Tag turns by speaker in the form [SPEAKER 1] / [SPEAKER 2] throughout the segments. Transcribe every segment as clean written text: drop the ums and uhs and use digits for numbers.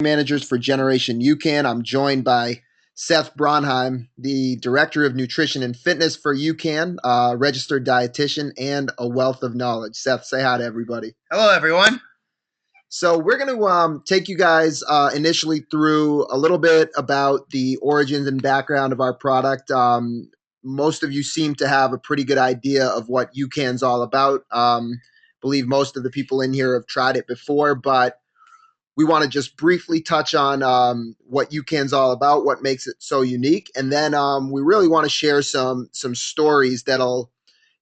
[SPEAKER 1] Managers for Generation UCAN. I'm joined by Seth Bronheim, the Director of Nutrition and Fitness for UCAN, registered dietitian, and a wealth of knowledge. Seth, say hi to everybody.
[SPEAKER 2] Hello, everyone.
[SPEAKER 1] So we're going to take you guys initially through a little bit about the origins and background of our product. Most of you seem to have a pretty good idea of what UCAN's all about. Believe most of the people in here have tried it before, but we want to just briefly touch on what UCAN's all about, what makes it so unique, and then we really want to share some stories that'll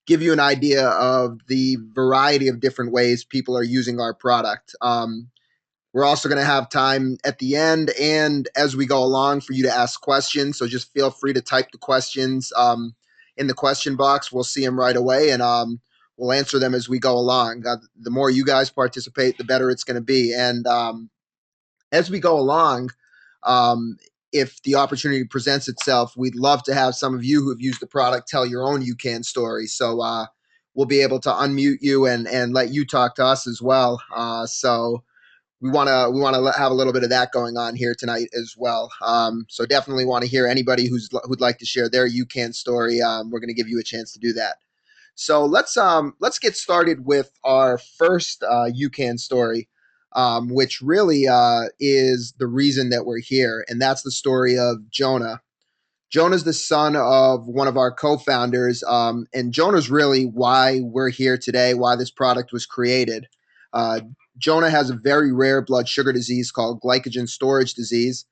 [SPEAKER 1] give you an idea of the variety of different ways people are using our product. We're also going to have time at the end and as we go along for you to ask questions. So just feel free to type the questions in the question box. We'll see them right away, and we'll answer them as we go along. The more you guys participate, the better it's going to be. And as we go along, if the opportunity presents itself, we'd love to have some of you who have used the product tell your own UCAN story. So we'll be able to unmute you and let you talk to us as well. So we want to have a little bit of that going on here tonight as well. So definitely want to hear anybody who'd like to share their UCAN story. We're going to give you a chance to do that. So let's get started with our first UCAN story, which really is the reason that we're here, and that's the story of Jonah. Jonah's the son of one of our co-founders, and Jonah's really why we're here today, why this product was created. Jonah has a very rare blood sugar disease called glycogen storage disease,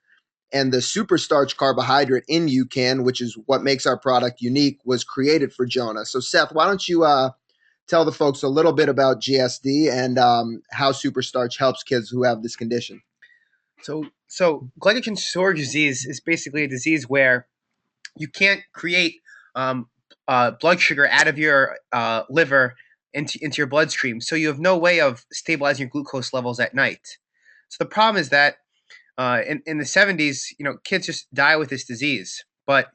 [SPEAKER 1] and the superstarch carbohydrate in UCAN, which is what makes our product unique, was created for Jonah. So Seth, why don't you tell the folks a little bit about GSD and how superstarch helps kids who have this condition?
[SPEAKER 2] So glycogen storage disease is basically a disease where you can't create blood sugar out of your liver into your bloodstream. So you have no way of stabilizing your glucose levels at night. So the problem is that in the 70s, kids just die with this disease. But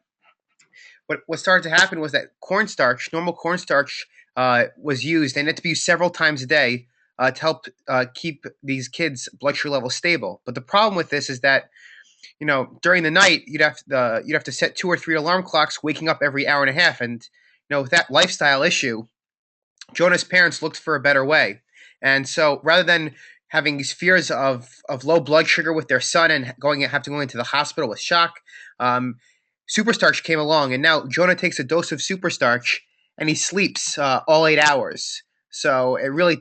[SPEAKER 2] what started to happen was that cornstarch, normal cornstarch, was used, and it had to be used several times a day to help keep these kids' blood sugar levels stable. But the problem with this is that during the night you'd have to set 2 or 3 alarm clocks, waking up every hour and a half, and with that lifestyle issue, Jonah's parents looked for a better way, and so rather than having these fears of low blood sugar with their son and have to go into the hospital with shock, superstarch came along, and now Jonah takes a dose of superstarch and he sleeps all 8 hours. So it really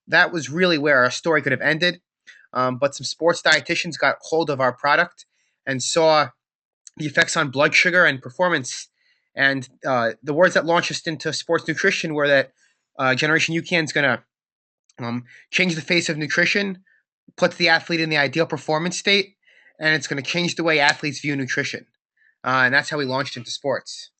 [SPEAKER 2] that was really where our story could have ended. But some sports dietitians got hold of our product and saw the effects on blood sugar and performance. And the words that launched us into sports nutrition were that Generation UCAN is going to change the face of nutrition, puts the athlete in the ideal performance state, and it's going to change the way athletes view nutrition. And that's how we launched into sports.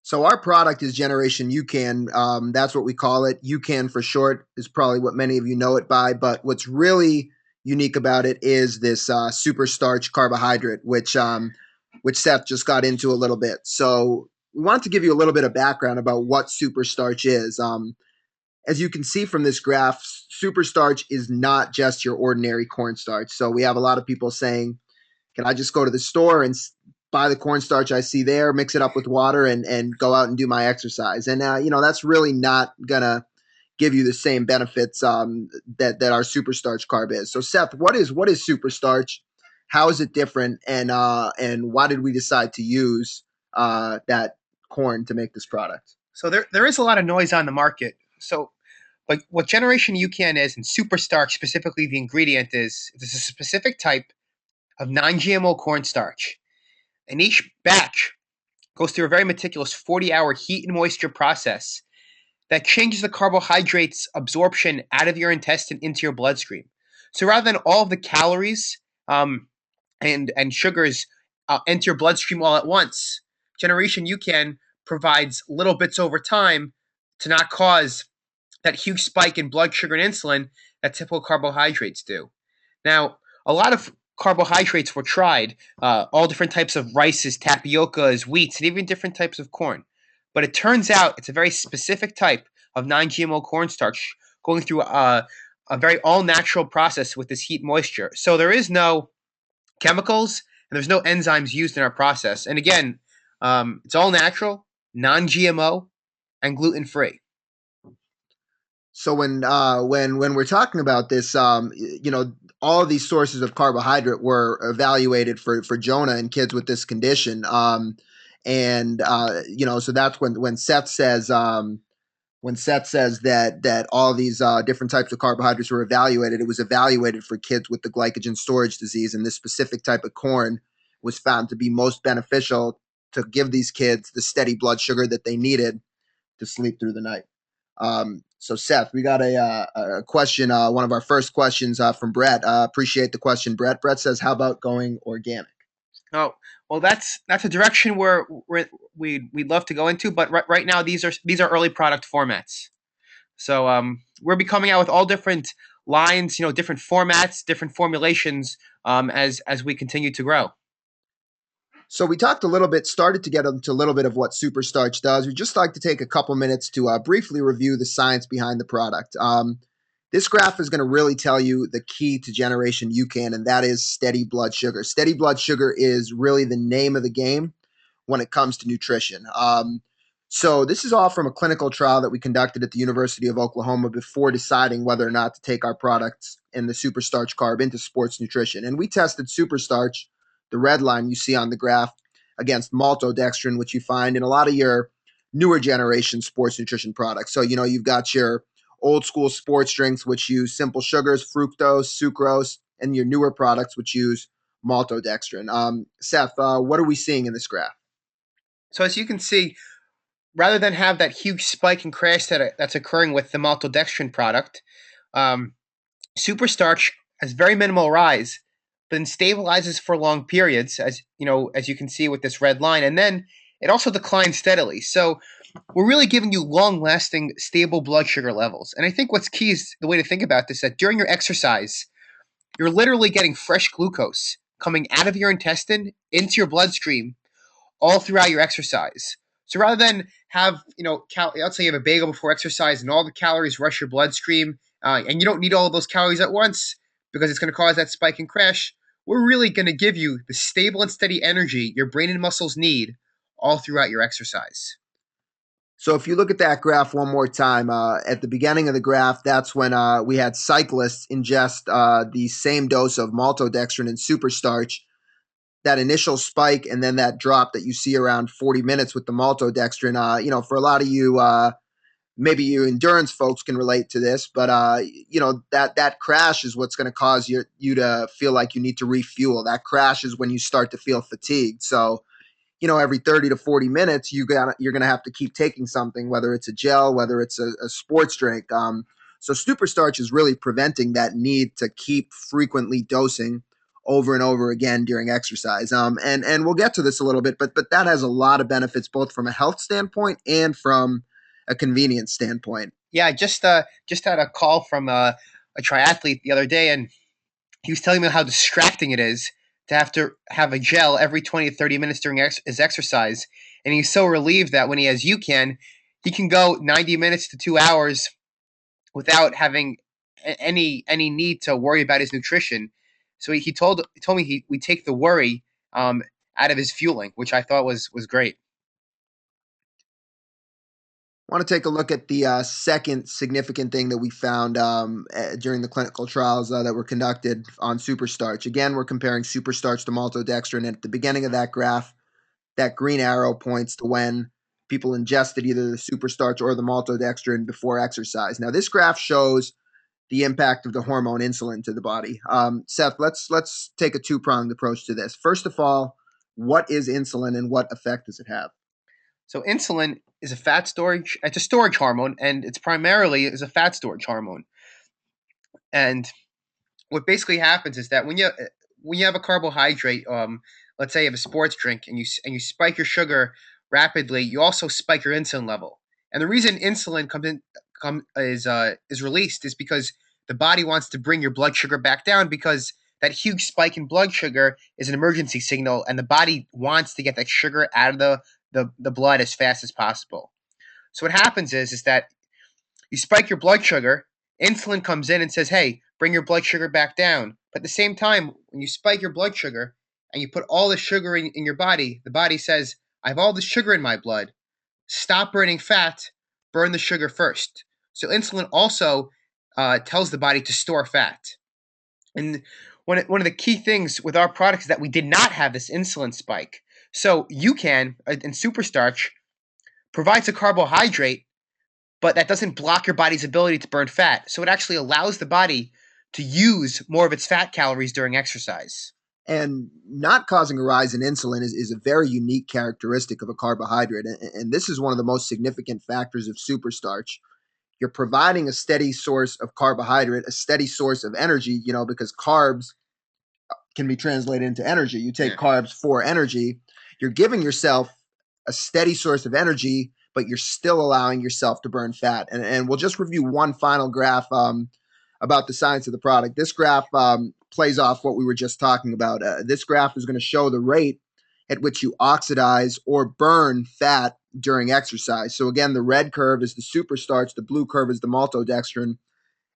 [SPEAKER 1] So our product is Generation UCAN. That's what we call it. UCAN for short is probably what many of you know it by. But what's really unique about it is this superstarch carbohydrate, which Seth just got into a little bit. So we wanted to give you a little bit of background about what superstarch is. As you can see from this graph, superstarch is not just your ordinary cornstarch. So we have a lot of people saying, can I just go to the store and buy the cornstarch I see there, mix it up with water, and go out and do my exercise? And that's really not gonna give you the same benefits that our superstarch carb is. So Seth, what is superstarch? How is it different? And why did we decide to use that corn to make this product?
[SPEAKER 2] So there is a lot of noise on the market. So like what Generation UCAN is, and superstarch specifically, the ingredient is a specific type of non-GMO cornstarch. And each batch goes through a very meticulous 40-hour heat and moisture process that changes the carbohydrates absorption out of your intestine into your bloodstream. So rather than all of the calories and sugars enter your bloodstream all at once, Generation UCAN provides little bits over time to not cause that huge spike in blood sugar and insulin that typical carbohydrates do. Now, a lot of carbohydrates were tried, all different types of rices, tapiocas, wheats, and even different types of corn. But it turns out it's a very specific type of non-GMO cornstarch going through a very all natural process with this heat moisture. So there is no chemicals and there's no enzymes used in our process. And again, it's all natural, non-GMO, and gluten free.
[SPEAKER 1] So when we're talking about this, all of these sources of carbohydrate were evaluated for Jonah and kids with this condition. So that's when Seth says that all these different types of carbohydrates were evaluated. It was evaluated for kids with the glycogen storage disease, and this specific type of corn was found to be most beneficial to give these kids the steady blood sugar that they needed to sleep through the night. So Seth, we got a question. One of our first questions from Brett. Appreciate the question, Brett. Brett says, "How about going organic?"
[SPEAKER 2] Oh, well, that's a direction where we'd love to go into, but right now these are early product formats. So we'll be coming out with all different lines, different formats, different formulations as we continue to grow.
[SPEAKER 1] So we talked a little bit, started to get into a little bit of what Superstarch does. We'd just like to take a couple minutes to briefly review the science behind the product. This graph is going to really tell you the key to Generation UCAN, and that is steady blood sugar. Steady blood sugar is really the name of the game when it comes to nutrition. So this is all from a clinical trial that we conducted at the University of Oklahoma before deciding whether or not to take our products and the Superstarch carb into sports nutrition. And we tested Superstarch, the red line you see on the graph, against maltodextrin, which you find in a lot of your newer generation sports nutrition products. So, you've got your old school sports drinks, which use simple sugars, fructose, sucrose, and your newer products, which use maltodextrin. Seth, what are we seeing in this graph?
[SPEAKER 2] So as you can see, rather than have that huge spike and crash that's occurring with the maltodextrin product, um, superstarch has very minimal rise, but then stabilizes for long periods, as you can see with this red line, and then it also declines steadily. So we're really giving you long-lasting, stable blood sugar levels. And I think what's key is the way to think about this: that during your exercise, you're literally getting fresh glucose coming out of your intestine into your bloodstream all throughout your exercise. So rather than have, let's say you have a bagel before exercise and all the calories rush your bloodstream, and you don't need all of those calories at once because it's going to cause that spike and crash, we're really going to give you the stable and steady energy your brain and muscles need all throughout your exercise.
[SPEAKER 1] So if you look at that graph one more time, at the beginning of the graph, that's when we had cyclists ingest the same dose of maltodextrin and superstarch. That initial spike and then that drop that you see around 40 minutes with the maltodextrin. For a lot of you, maybe you endurance folks can relate to this, but that crash is what's going to cause you to feel like you need to refuel. That crash is when you start to feel fatigued. So every 30 to 40 minutes, you're going to have to keep taking something, whether it's a gel, whether it's a sports drink. So Superstarch is really preventing that need to keep frequently dosing over and over again during exercise. And we'll get to this a little bit, but that has a lot of benefits, both from a health standpoint and from a convenience standpoint.
[SPEAKER 2] Yeah, I just had a call from a triathlete the other day, and he was telling me how distracting it is to have a gel every 20 to 30 minutes during his exercise. And he's so relieved that when he has UCAN, he can go 90 minutes to 2 hours without having any need to worry about his nutrition. So he told me we take the worry out of his fueling, which I thought was great.
[SPEAKER 1] I want to take a look at the second significant thing that we found during the clinical trials that were conducted on superstarch. Again, we're comparing superstarch to maltodextrin. And at the beginning of that graph, that green arrow points to when people ingested either the superstarch or the maltodextrin before exercise. Now, this graph shows the impact of the hormone insulin to the body. Seth, let's take a two-pronged approach to this. First of all, what is insulin and what effect does it have?
[SPEAKER 2] So insulin is a fat storage. It's a storage hormone, and it's primarily is a fat storage hormone. And what basically happens is that when you have a carbohydrate, let's say you have a sports drink, and you spike your sugar rapidly, you also spike your insulin level. And the reason insulin is released is because the body wants to bring your blood sugar back down, because that huge spike in blood sugar is an emergency signal, and the body wants to get that sugar out of the blood as fast as possible. So what happens is that you spike your blood sugar insulin comes in and says, hey, bring your blood sugar back down. But at the same time, when you spike your blood sugar and you put all the sugar in your body, the body says, I have all the sugar in my blood. Stop burning fat, burn the sugar first. So insulin also tells the body to store fat. And one of the key things with our product is that we did not have this insulin spike. So UCAN and Superstarch provides a carbohydrate, but that doesn't block your body's ability to burn fat. So it actually allows the body to use more of its fat calories during exercise.
[SPEAKER 1] And not causing a rise in insulin is a very unique characteristic of a carbohydrate. And this is one of the most significant factors of superstarch. You're providing a steady source of carbohydrate, a steady source of energy, because carbs can be translated into energy. You take
[SPEAKER 2] Yeah.
[SPEAKER 1] carbs for energy, you're giving yourself a steady source of energy, but you're still allowing yourself to burn fat. And we'll just review one final graph about the science of the product. This graph plays off what we were just talking about. This graph is going to show the rate at which you oxidize or burn fat during exercise. So again, the red curve is the superstarch, the blue curve is the maltodextrin.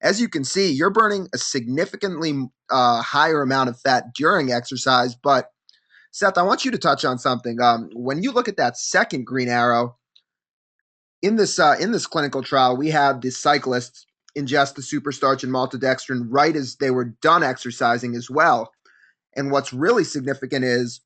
[SPEAKER 1] As you can see, you're burning a significantly higher amount of fat during exercise. But Seth, I want you to touch on something. When you look at that second green arrow in this clinical trial, we had the cyclists ingest the superstarch and maltodextrin right as they were done exercising as well. And what's really significant is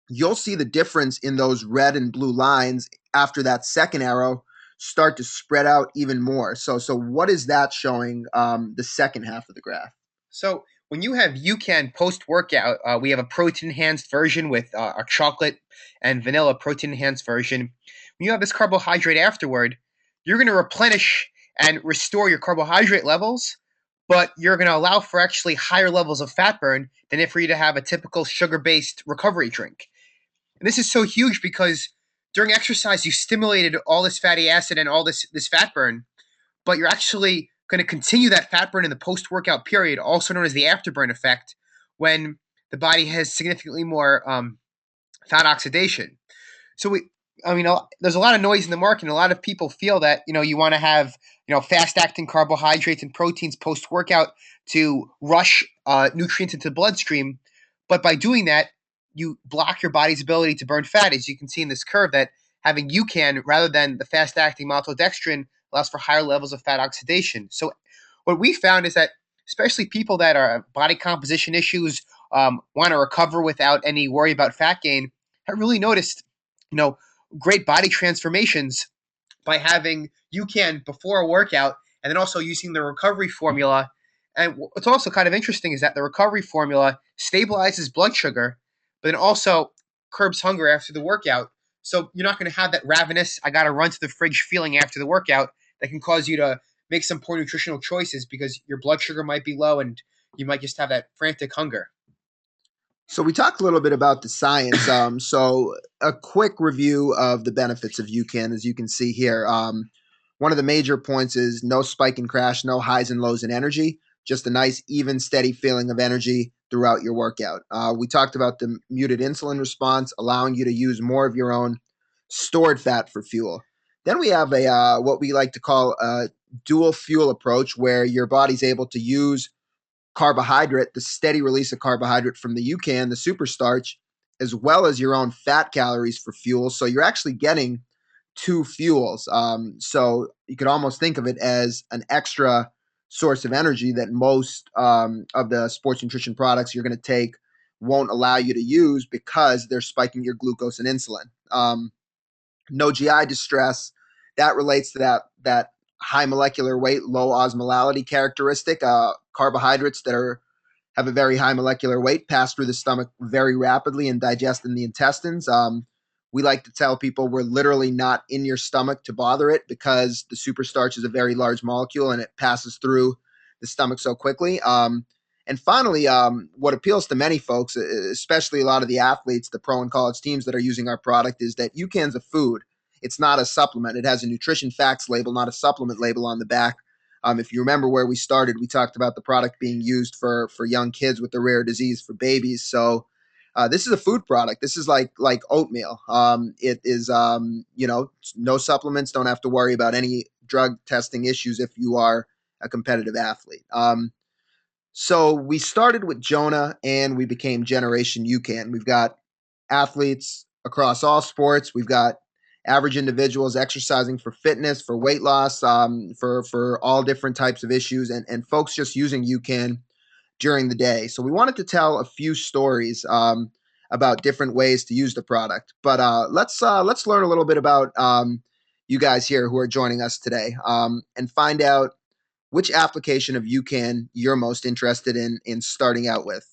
[SPEAKER 1] you'll see the difference in those red and blue lines after that second arrow start to spread out even more. So what is that showing, the second half of the graph?
[SPEAKER 2] So when you have UCAN post workout, we have a protein enhanced version with our chocolate and vanilla protein enhanced version. When you have this carbohydrate afterward, you're going to replenish and restore your carbohydrate levels, but you're going to allow for actually higher levels of fat burn than if you to have a typical sugar based recovery drink. And this is so huge because during exercise, you stimulated all this fatty acid and all this fat burn, but you're actually going to continue that fat burn in the post workout period, also known as the afterburn effect, when the body has significantly more fat oxidation. So there's a lot of noise in the market, and a lot of people feel that you want to have fast acting carbohydrates and proteins post workout to rush nutrients into the bloodstream, but by doing that, you block your body's ability to burn fat, as you can see in this curve that having UCAN rather than the fast acting maltodextrin allows for higher levels of fat oxidation. So what we found is that especially people that are body composition issues, want to recover without any worry about fat gain, have really noticed you know great body transformations by having UCAN before a workout and then also using the recovery formula. And what's also kind of interesting is that the recovery formula stabilizes blood sugar, but then also curbs hunger after the workout. So you're not going to have that ravenous, I got to run to the fridge feeling after the workout that can cause you to make some poor nutritional choices because your blood sugar might be low and you might just have that frantic hunger.
[SPEAKER 1] So we talked a little bit about the science. So a quick review of the benefits of UCAN, as you can see here. One of the major points is no spike and crash, no highs and lows in energy, just a nice, even, steady feeling of energy throughout your workout. We talked about the muted insulin response, allowing you to use more of your own stored fat for fuel. Then we have a what we like to call a dual fuel approach, where your body's able to use carbohydrate, the steady release of carbohydrate from the UCAN, the superstarch, as well as your own fat calories for fuel. So you're actually getting two fuels. So you could almost think of it as an extra source of energy that most of the sports nutrition products you're going to take won't allow you to use because they're spiking your glucose and insulin. No GI distress. That relates to that high molecular weight, low osmolality characteristic. Carbohydrates that have a very high molecular weight pass through the stomach very rapidly and digest in the intestines. We like to tell people we're literally not in your stomach to bother it because the superstarch is a very large molecule and it passes through the stomach so quickly. And finally, what appeals to many folks, especially a lot of the athletes, the pro and college teams that are using our product, is that UCAN's a food. It's not a supplement. It has a nutrition facts label, not a supplement label on the back. If you remember where we started, we talked about the product being used for young kids with a rare disease, for babies. So this is a food product. This is like oatmeal. It is, no supplements. Don't have to worry about any drug testing issues if you are a competitive athlete. So we started with Jonah and we became Generation UCAN. We've got athletes across all sports. We've got average individuals exercising for fitness, for weight loss, for all different types of issues, and folks just using UCAN during the day. So we wanted to tell a few stories about different ways to use the product. But let's learn a little bit about you guys here who are joining us today, and find out which application of UCAN you're most interested in starting out with.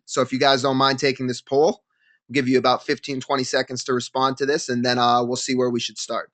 [SPEAKER 1] So if you guys don't mind taking this poll, we'll give you about 15, 20 seconds to respond to this, and then we'll see where we should start.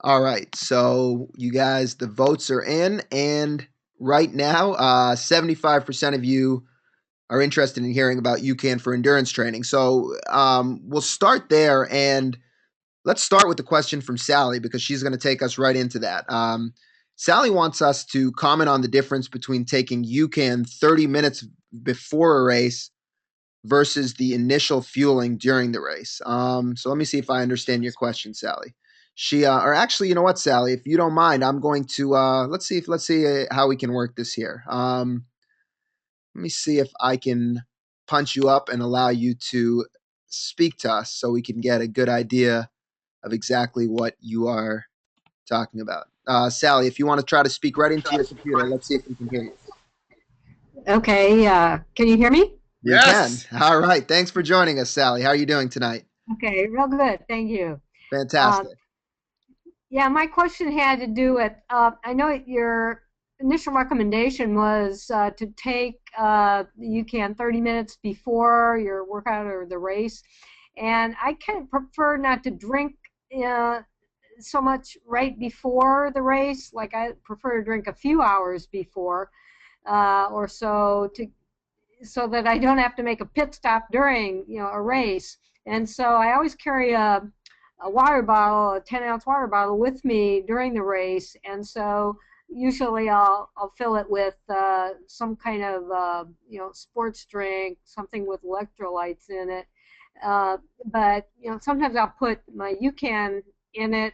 [SPEAKER 1] All right, so you guys, the votes are in, and right now, 75% of you are interested in hearing about UCAN for endurance training. So we'll start there, and let's start with the question from Sally because she's going to take us right into that. Sally wants us to comment on the difference between taking UCAN 30 minutes before a race versus the initial fueling during the race. So let me see if I understand your question, Sally. Or actually, you know what, Sally, if you don't mind, I'm going to let's see how we can work this here. Let me see if I can punch you up and allow you to speak to us so we can get a good idea of exactly what you are talking about. Sally, if you want to try to speak right into your computer, let's see if we can hear you.
[SPEAKER 3] Okay, can you hear me?
[SPEAKER 1] We can.
[SPEAKER 2] Yes.
[SPEAKER 1] All right. Thanks for joining us, Sally. How are you doing tonight?
[SPEAKER 3] Okay, real good, thank you. Uh,
[SPEAKER 1] Fantastic.
[SPEAKER 3] yeah, my question had to do with I know your initial recommendation was to take you can 30 minutes before your workout or the race, and I kind of prefer not to drink uh, so much right before the race. Like I prefer to drink a few hours before or so to so that I don't have to make a pit stop during a race. And so I always carry a water bottle, a 10-ounce water bottle with me during the race. And so usually I'll fill it with some kind of sports drink, something with electrolytes in it. But sometimes I'll put my UCAN in it,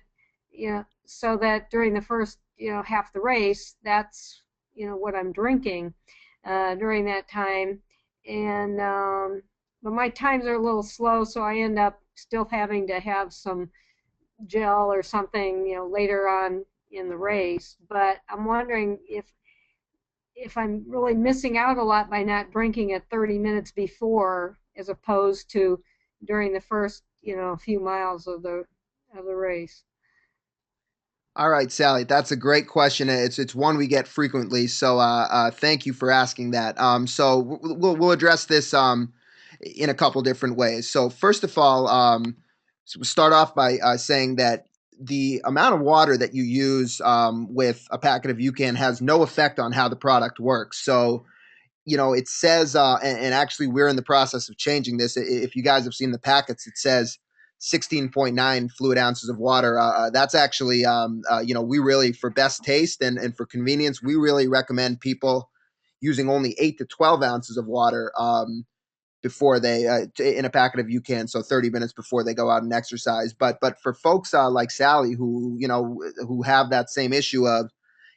[SPEAKER 3] so that during the first half the race, that's what I'm drinking during that time. And but my times are a little slow, so I end up still having to have some gel or something, later on in the race. But I'm wondering if I'm really missing out a lot by not drinking it 30 minutes before, as opposed to during the first, few miles of the race.
[SPEAKER 1] All right, Sally, that's a great question. It's one we get frequently. So thank you for asking that. So we'll address this in a couple different ways. So first of all, so we'll start off by saying that the amount of water that you use with a packet of UCAN has no effect on how the product works. So it says, and actually we're in the process of changing this. If you guys have seen the packets, it says 16.9 fluid ounces of water. That's actually, we really, for best taste and for convenience, we really recommend people using only 8 to 12 ounces of water before they in a packet of UCAN, so 30 minutes before they go out and exercise. But for folks like Sally who have that same issue of,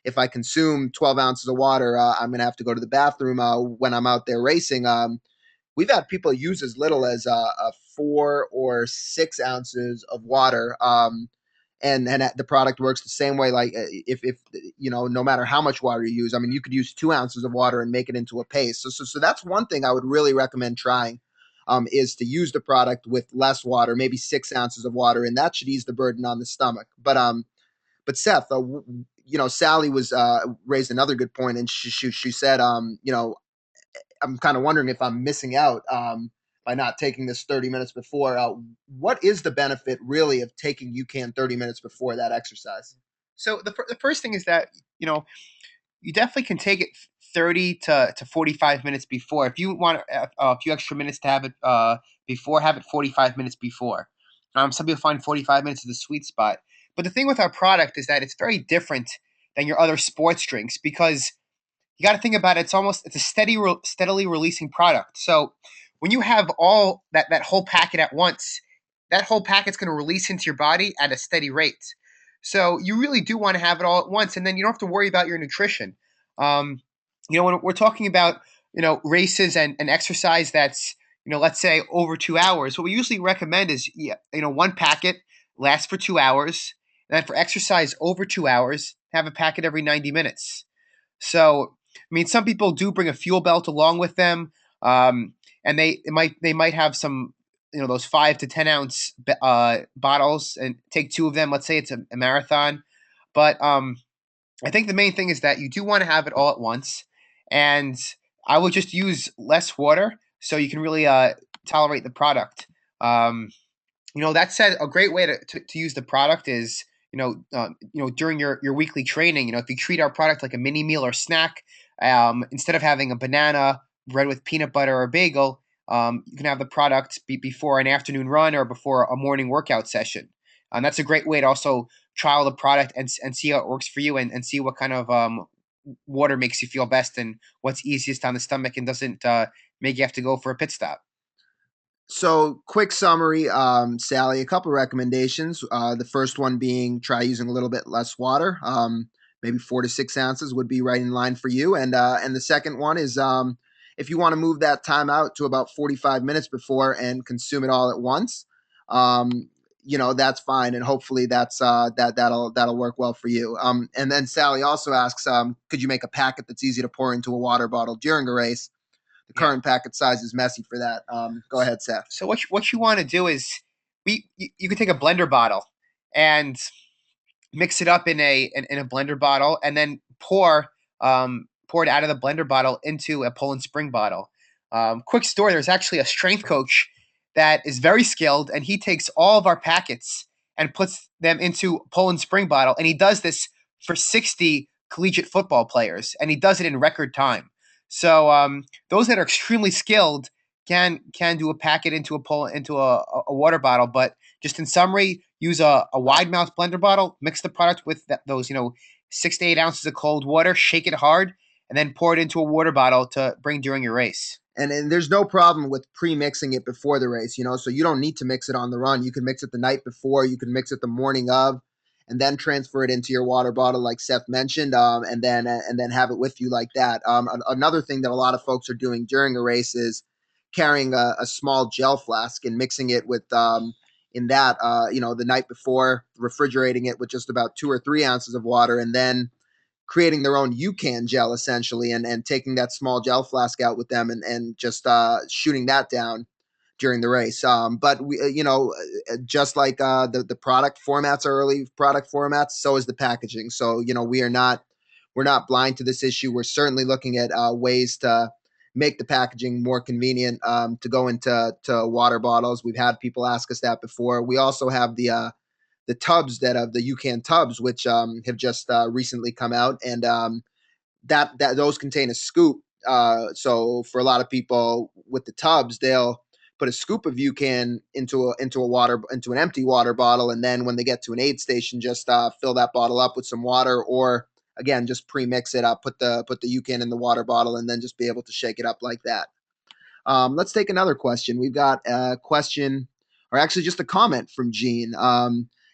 [SPEAKER 1] if I consume 12 ounces of water, I'm going to have to go to the bathroom when I'm out there racing. We've had people use as little as 4 or 6 ounces of water. And the product works the same way. Like if no matter how much water you use, I mean, you could use 2 ounces of water and make it into a paste. So that's one thing I would really recommend trying, is to use the product with less water, maybe 6 ounces of water, and that should ease the burden on the stomach. But Seth, Sally was raised another good point, and she said, I'm kind of wondering if I'm missing out by not taking this 30 minutes before. What is the benefit really of taking UCAN 30 minutes before that exercise?
[SPEAKER 2] So the first thing is that you definitely can take it 30 to 45 minutes before. If you want a few extra minutes to have it before, have it 45 minutes before. Some people find 45 minutes is the sweet spot. But the thing with our product is that it's very different than your other sports drinks because you got to think about it. It's a steadily releasing product. So when you have all that whole packet at once, that whole packet's going to release into your body at a steady rate. So you really do want to have it all at once, and then you don't have to worry about your nutrition. Um, when we're talking about races and exercise that's let's say over 2 hours, what we usually recommend is one packet lasts for 2 hours, and then for exercise over 2 hours, have a packet every 90 minutes. So, I mean, some people do bring a fuel belt along with them, and they might have some, those 5 to 10 ounce bottles, and take two of them. Let's say it's a marathon, but I think the main thing is that you do want to have it all at once, and I would just use less water so you can really tolerate the product. Um, that said, a great way to use the product is during your weekly training. If you treat our product like a mini meal or snack, instead of having a banana bread with peanut butter or bagel, you can have the product before an afternoon run or before a morning workout session. And that's a great way to also trial the product and see how it works for you, and see what kind of water makes you feel best and what's easiest on the stomach and doesn't make you have to go for a pit stop.
[SPEAKER 1] So, quick summary, Sally, a couple recommendations. The first one being try using a little bit less water. Maybe 4 to 6 ounces would be right in line for you. And the second one is if you want to move that time out to about 45 minutes before and consume it all at once, that's fine. And hopefully that'll work well for you. And then Sally also asks, could you make a packet that's easy to pour into a water bottle during a race? The current packet size is messy for that. Go ahead, Seth.
[SPEAKER 2] So what you want to do is you can take a blender bottle and mix it up in a blender bottle, and then pour it out of the blender bottle into a Poland Spring bottle. Quick story: there's actually a strength coach that is very skilled, and he takes all of our packets and puts them into Poland Spring bottle, and he does this for 60 collegiate football players, and he does it in record time. So those that are extremely skilled can do a packet into a water bottle, but just in summary, use a wide mouth blender bottle, mix the product with those 6 to 8 ounces of cold water, shake it hard, and then pour it into a water bottle to bring during your race.
[SPEAKER 1] And there's no problem with pre-mixing it before the race, so you don't need to mix it on the run. You can mix it the night before, you can mix it the morning of, and then transfer it into your water bottle, like Seth mentioned, and then have it with you like that. Another thing that a lot of folks are doing during a race is carrying a small gel flask and mixing it with in that the night before, refrigerating it with just about 2 or 3 ounces of water, and then creating their own UCAN gel essentially, and taking that small gel flask out with them, and just shooting that down during the race. But we, just like the product formats are early product formats, so is the packaging. So we're not blind to this issue. We're certainly looking at ways to make the packaging more convenient to go into water bottles. We've had people ask us that before. We also have the tubs that of the UCAN tubs, which have just recently come out, and that those contain a scoop. So for a lot of people with the tubs, they'll put a scoop of UCAN into an empty water bottle, and then when they get to an aid station, just fill that bottle up with some water, or again just pre-mix it up, put the UCAN in the water bottle, and then just be able to shake it up like that. Let's take another question. We've got a question, or actually just a comment from Gene.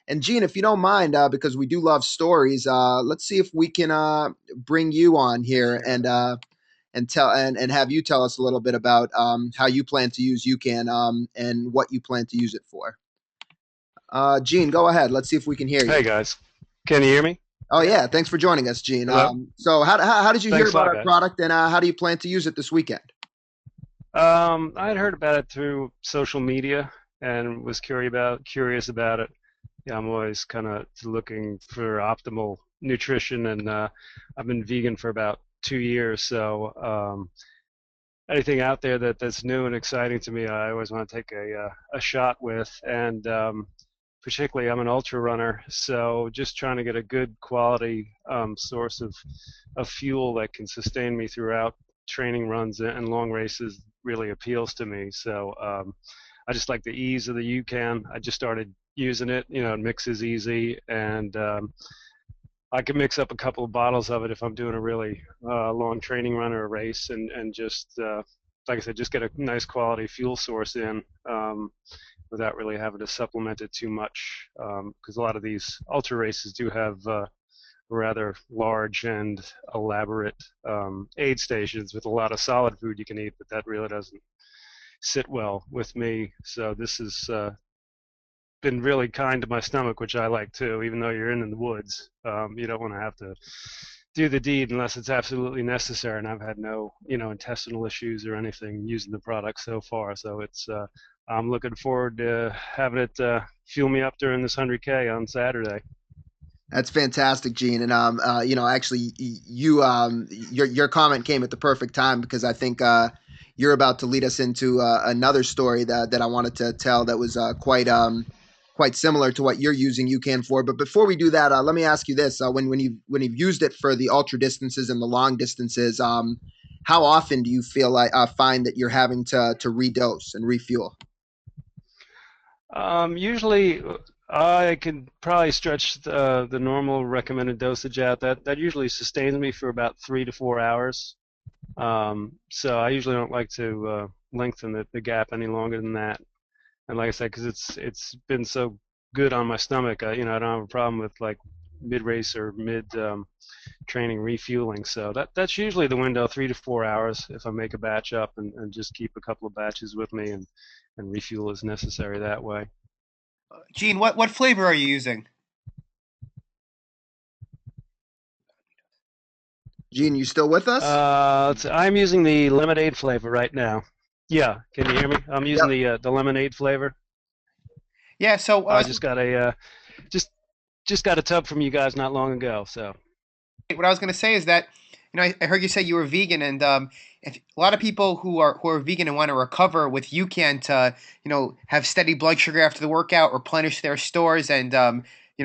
[SPEAKER 1] And Gene, if you don't mind, because we do love stories, let's see if we can bring you on here and have you tell us a little bit about how you plan to use UCAN and what you plan to use it for. Gene, go ahead. Let's see if we can hear you.
[SPEAKER 4] Hey guys, can you hear me?
[SPEAKER 1] Oh yeah, thanks for joining us, Gene.
[SPEAKER 4] Hello?
[SPEAKER 1] So how did you hear
[SPEAKER 4] Thanks a
[SPEAKER 1] about
[SPEAKER 4] lot,
[SPEAKER 1] our
[SPEAKER 4] guys.
[SPEAKER 1] product, and how do you plan to use it this weekend?
[SPEAKER 4] I had heard about it through social media and was curious about it. Yeah, I'm always kind of looking for optimal nutrition, and I've been vegan for about 2 years, so anything out there that's new and exciting to me, I always want to take a shot with. And particularly, I'm an ultra runner, so just trying to get a good quality source of fuel that can sustain me throughout training runs and long races really appeals to me. So I just like the ease of the UCAN. I just started using it. It mixes easy, and I can mix up a couple of bottles of it if I'm doing a really long training run or a race, and just like I said, just get a nice quality fuel source in without really having to supplement it too much. Because a lot of these ultra races do have rather large and elaborate aid stations with a lot of solid food you can eat, but that really doesn't sit well with me. So this has been really kind to my stomach, which I like too. Even though you're in the woods, you don't want to have to do the deed unless it's absolutely necessary. And I've had no, intestinal issues or anything using the product so far. So it's I'm looking forward to having it fuel me up during this 100K on Saturday.
[SPEAKER 1] That's fantastic, Gene. And actually, your comment came at the perfect time because I think you're about to lead us into another story that I wanted to tell that was quite similar to what you're using UCAN for. But before we do that, let me ask you this: when you've used it for the ultra distances and the long distances, how often do you feel like find that you're having to redose and refuel?
[SPEAKER 4] Usually, I can probably stretch the normal recommended dosage out. That usually sustains me for about 3 to 4 hours. So I usually don't like to lengthen the gap any longer than that. And like I said, because it's been so good on my stomach, I don't have a problem with like mid race or mid training refueling. So that's usually the window, 3 to 4 hours, if I make a batch up and just keep a couple of batches with me and refuel as necessary that way.
[SPEAKER 2] Gene, what flavor are you using?
[SPEAKER 1] Gene, you still with us?
[SPEAKER 4] I'm using the lemonade flavor right now. Yeah, can you hear me? I'm using
[SPEAKER 1] Yep.
[SPEAKER 4] the lemonade flavor.
[SPEAKER 2] Yeah, so
[SPEAKER 4] I just got a just got a tub from you guys not long ago. So
[SPEAKER 2] what I was going to say is that I heard you say you were vegan, and if a lot of people who are vegan and want to recover with UCAN to have steady blood sugar after the workout, replenish their stores, and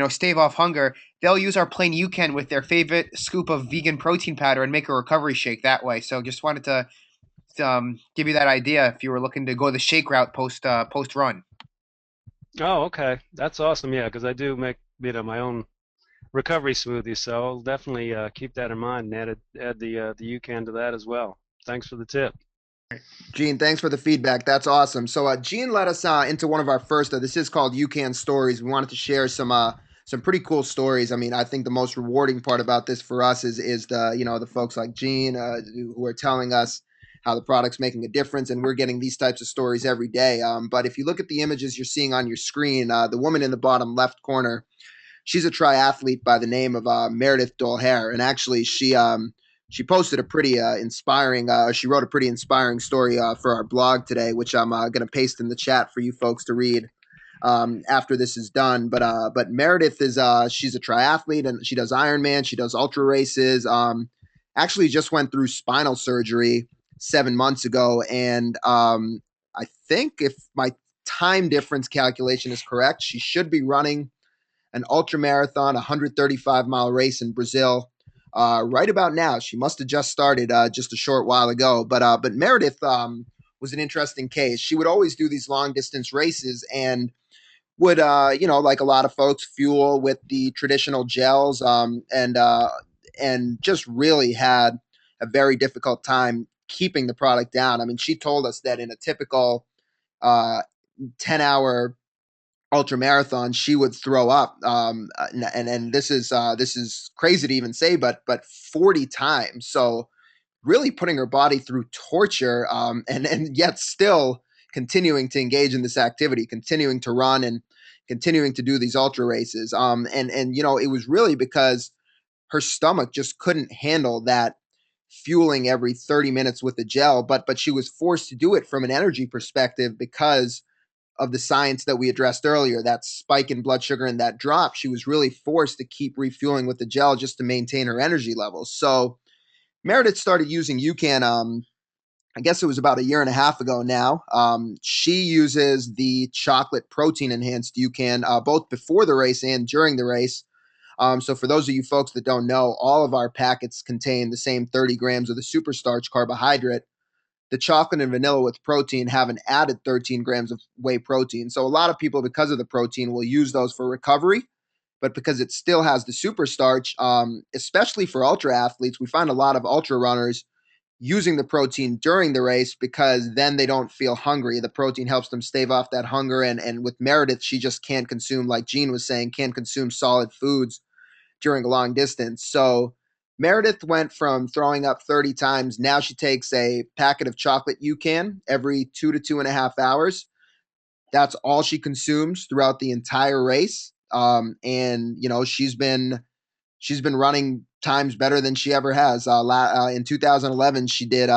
[SPEAKER 2] stave off hunger, they'll use our plain UCAN with their favorite scoop of vegan protein powder and make a recovery shake that way. So just wanted to give you that idea if you were looking to go the shake route post run.
[SPEAKER 4] oh, okay, that's awesome. Yeah, because I do make my own recovery smoothie, so I'll definitely keep that in mind and add the UCAN to that as well. Thanks for the tip.
[SPEAKER 1] Gene, thanks for the feedback. That's awesome. So, Gene led us into one of our first. This is called UCAN Stories. We wanted to share some pretty cool stories. I mean, I think the most rewarding part about this for us is the folks like Gene who are telling us how the product's making a difference, and we're getting these types of stories every day. But if you look at the images you're seeing on your screen, the woman in the bottom left corner, she's a triathlete by the name of Meredith Dolhair, and actually she posted a pretty inspiring. She wrote a pretty inspiring story for our blog today, which I'm going to paste in the chat for you folks to read after this is done. But Meredith is she's a triathlete and she does Ironman. She does ultra races. Actually, just went through spinal surgery 7 months ago, and I think if my time difference calculation is correct, she should be running an ultra marathon, 135-mile race in Brazil. Right about now, she must have just started just a short while ago. But Meredith was an interesting case. She would always do these long distance races and would like a lot of folks, fuel with the traditional gels, and just really had a very difficult time keeping the product down. I mean, she told us that in a typical uh, 10-hour ultra marathon, she would throw up. And this is crazy to even say, but 40 times. So really putting her body through torture, and yet still continuing to engage in this activity, continuing to run and continuing to do these ultra races. And it was really because her stomach just couldn't handle that fueling every 30 minutes with the gel, but she was forced to do it from an energy perspective because of the science that we addressed earlier, that spike in blood sugar and that drop. She was really forced to keep refueling with the gel just to maintain her energy levels. So Meredith started using UCAN, I guess it was about a year and a half ago now. She uses the chocolate protein enhanced UCAN both before the race and during the race. So for those of you folks that don't know, all of our packets contain the same 30 grams of the super starch carbohydrate. the chocolate and vanilla with protein haven't added 13 grams of whey protein. So a lot of people, because of the protein, will use those for recovery. But because it still has the super starch, especially for ultra athletes, we find a lot of ultra runners using the protein during the race because then they don't feel hungry. The protein helps them stave off that hunger. And with Meredith, she just can't consume, like Gene was saying, can't consume solid foods during a long distance. So Meredith went from throwing up 30 times. Now she takes a packet of chocolate UCAN every 2 to 2.5 hours. That's all she consumes throughout the entire race. And you know, she's been running times better than she ever has. In 2011, she did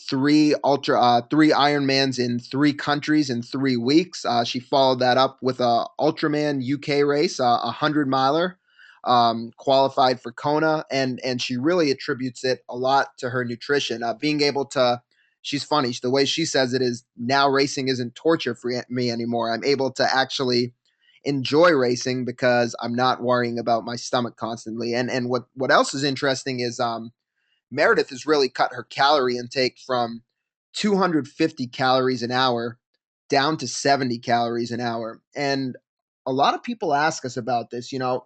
[SPEAKER 1] three Ironmans in 3 countries in 3 weeks. She followed that up with a Ultraman UK race, a 100 miler, qualified for Kona, and she really attributes it a lot to her nutrition. Being able to, she's funny. The way she says it is, now racing isn't torture for me anymore. I'm able to actually enjoy racing because I'm not worrying about my stomach constantly. And what else is interesting is Meredith has really cut her calorie intake from 250 calories an hour down to 70 calories an hour. And a lot of people ask us about this, you know,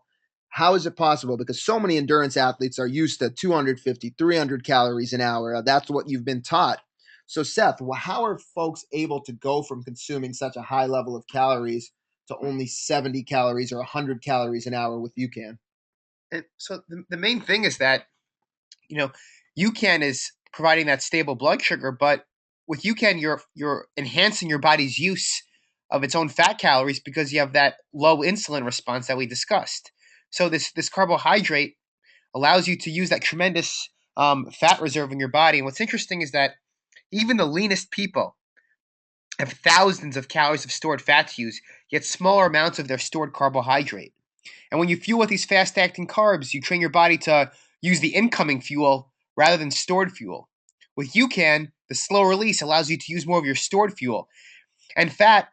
[SPEAKER 1] how is it possible? Because so many endurance athletes are used to 250, 300 calories an hour. That's what you've been taught. So, Seth, how are folks able to go from consuming such a high level of calories to only 70 calories or 100 calories an hour with UCAN?
[SPEAKER 2] And so the main thing is that, you know, UCAN is providing that stable blood sugar, but with UCAN, you're enhancing your body's use of its own fat calories because you have that low insulin response that we discussed. So this carbohydrate allows you to use that tremendous fat reserve in your body. And what's interesting is that even the leanest people have thousands of calories of stored fat to use, yet smaller amounts of their stored carbohydrate. And when you fuel with these fast acting carbs, you train your body to use the incoming fuel rather than stored fuel. With UCAN, the slow release allows you to use more of your stored fuel. And fat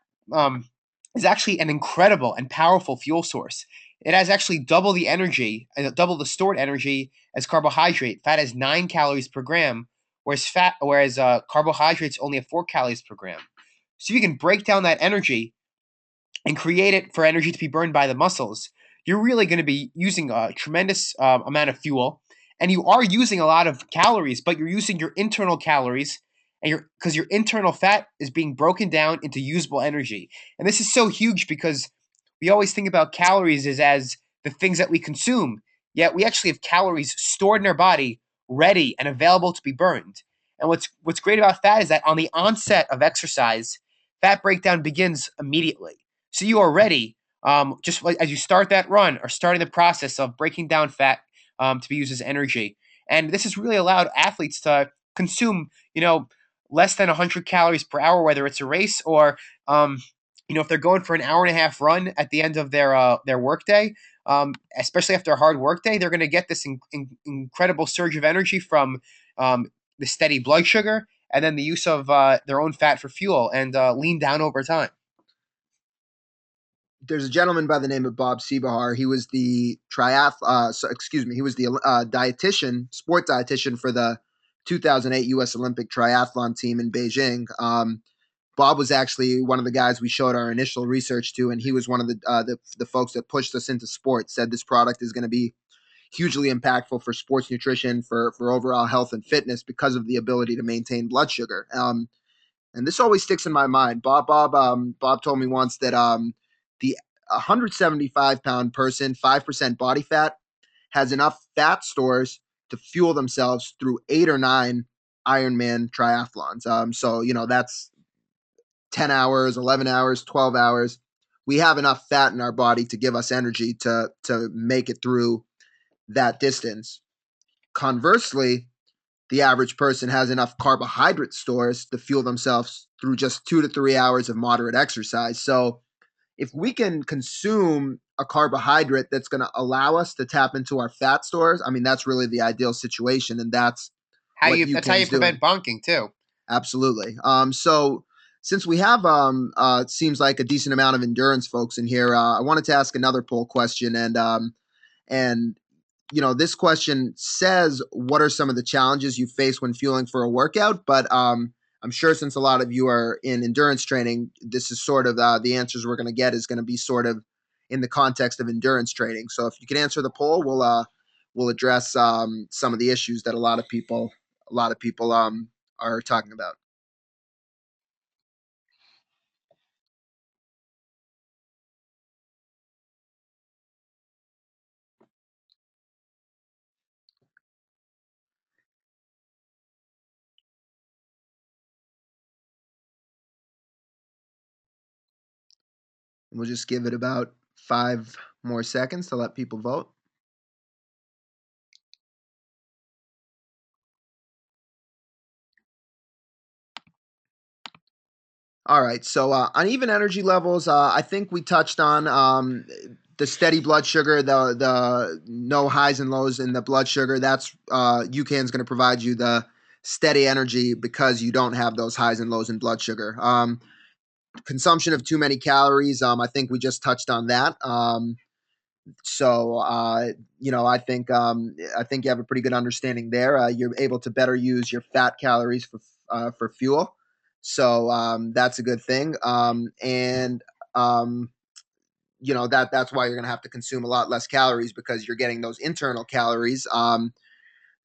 [SPEAKER 2] is actually an incredible and powerful fuel source. It has actually double the energy, double the stored energy as carbohydrate. Fat has 9 calories per gram, whereas carbohydrates only have 4 calories per gram. So you can break down that energy and create it for energy to be burned by the muscles. You're really going to be using a tremendous amount of fuel, and you are using a lot of calories, but you're using your internal calories, and because your internal fat is being broken down into usable energy. And this is so huge because we always think about calories as the things that we consume, yet we actually have calories stored in our body, ready and available to be burned. And what's great about fat is that on the onset of exercise, fat breakdown begins immediately. So you are ready, just like as you start that run, or starting the process of breaking down fat to be used as energy. And this has really allowed athletes to consume, less than 100 calories per hour, whether it's a race or, if they're going for an hour and a half run at the end of their workday. Especially after a hard workday, they're going to get this incredible surge of energy from the steady blood sugar and then the use of their own fat for fuel and lean down over time.
[SPEAKER 1] There's a gentleman by the name of Bob Seebahar. He was the he was the dietitian, sport dietitian for the 2008 U.S. Olympic triathlon team in Beijing. Bob was actually one of the guys we showed our initial research to, and he was one of the folks that pushed us into sports. Said this product is going to be hugely impactful for sports nutrition, for overall health and fitness because of the ability to maintain blood sugar. And this always sticks in my mind. Bob told me once that the 175-pound person, 5% body fat, has enough fat stores to fuel themselves through 8 or 9 Ironman triathlons. So that's 10 hours, 11 hours, 12 hours. We have enough fat in our body to give us energy to make it through that distance. Conversely, the average person has enough carbohydrate stores to fuel themselves through just 2 to 3 hours of moderate exercise. So if we can consume a carbohydrate that's going to allow us to tap into our fat stores, I mean, that's really the ideal situation. And that's
[SPEAKER 2] that's how you prevent bonking too.
[SPEAKER 1] Absolutely. So since we have, it seems like a decent amount of endurance folks in here, I wanted to ask another poll question, and this question says, what are some of the challenges you face when fueling for a workout? But I'm sure since a lot of you are in endurance training, this is sort of the answers we're going to get is going to be sort of in the context of endurance training. So if you can answer the poll, we'll address some of the issues that a lot of people are talking about. We'll just give it about 5 more seconds to let people vote. All right. So uneven energy levels, I think we touched on the steady blood sugar, the no highs and lows in the blood sugar. That's UCAN's going to provide you the steady energy because you don't have those highs and lows in blood sugar. Consumption of too many calories, I think we just touched on that. So I think you have a pretty good understanding there. You're able to better use your fat calories for fuel, so that's a good thing. And that's why you're going to have to consume a lot less calories because you're getting those internal calories.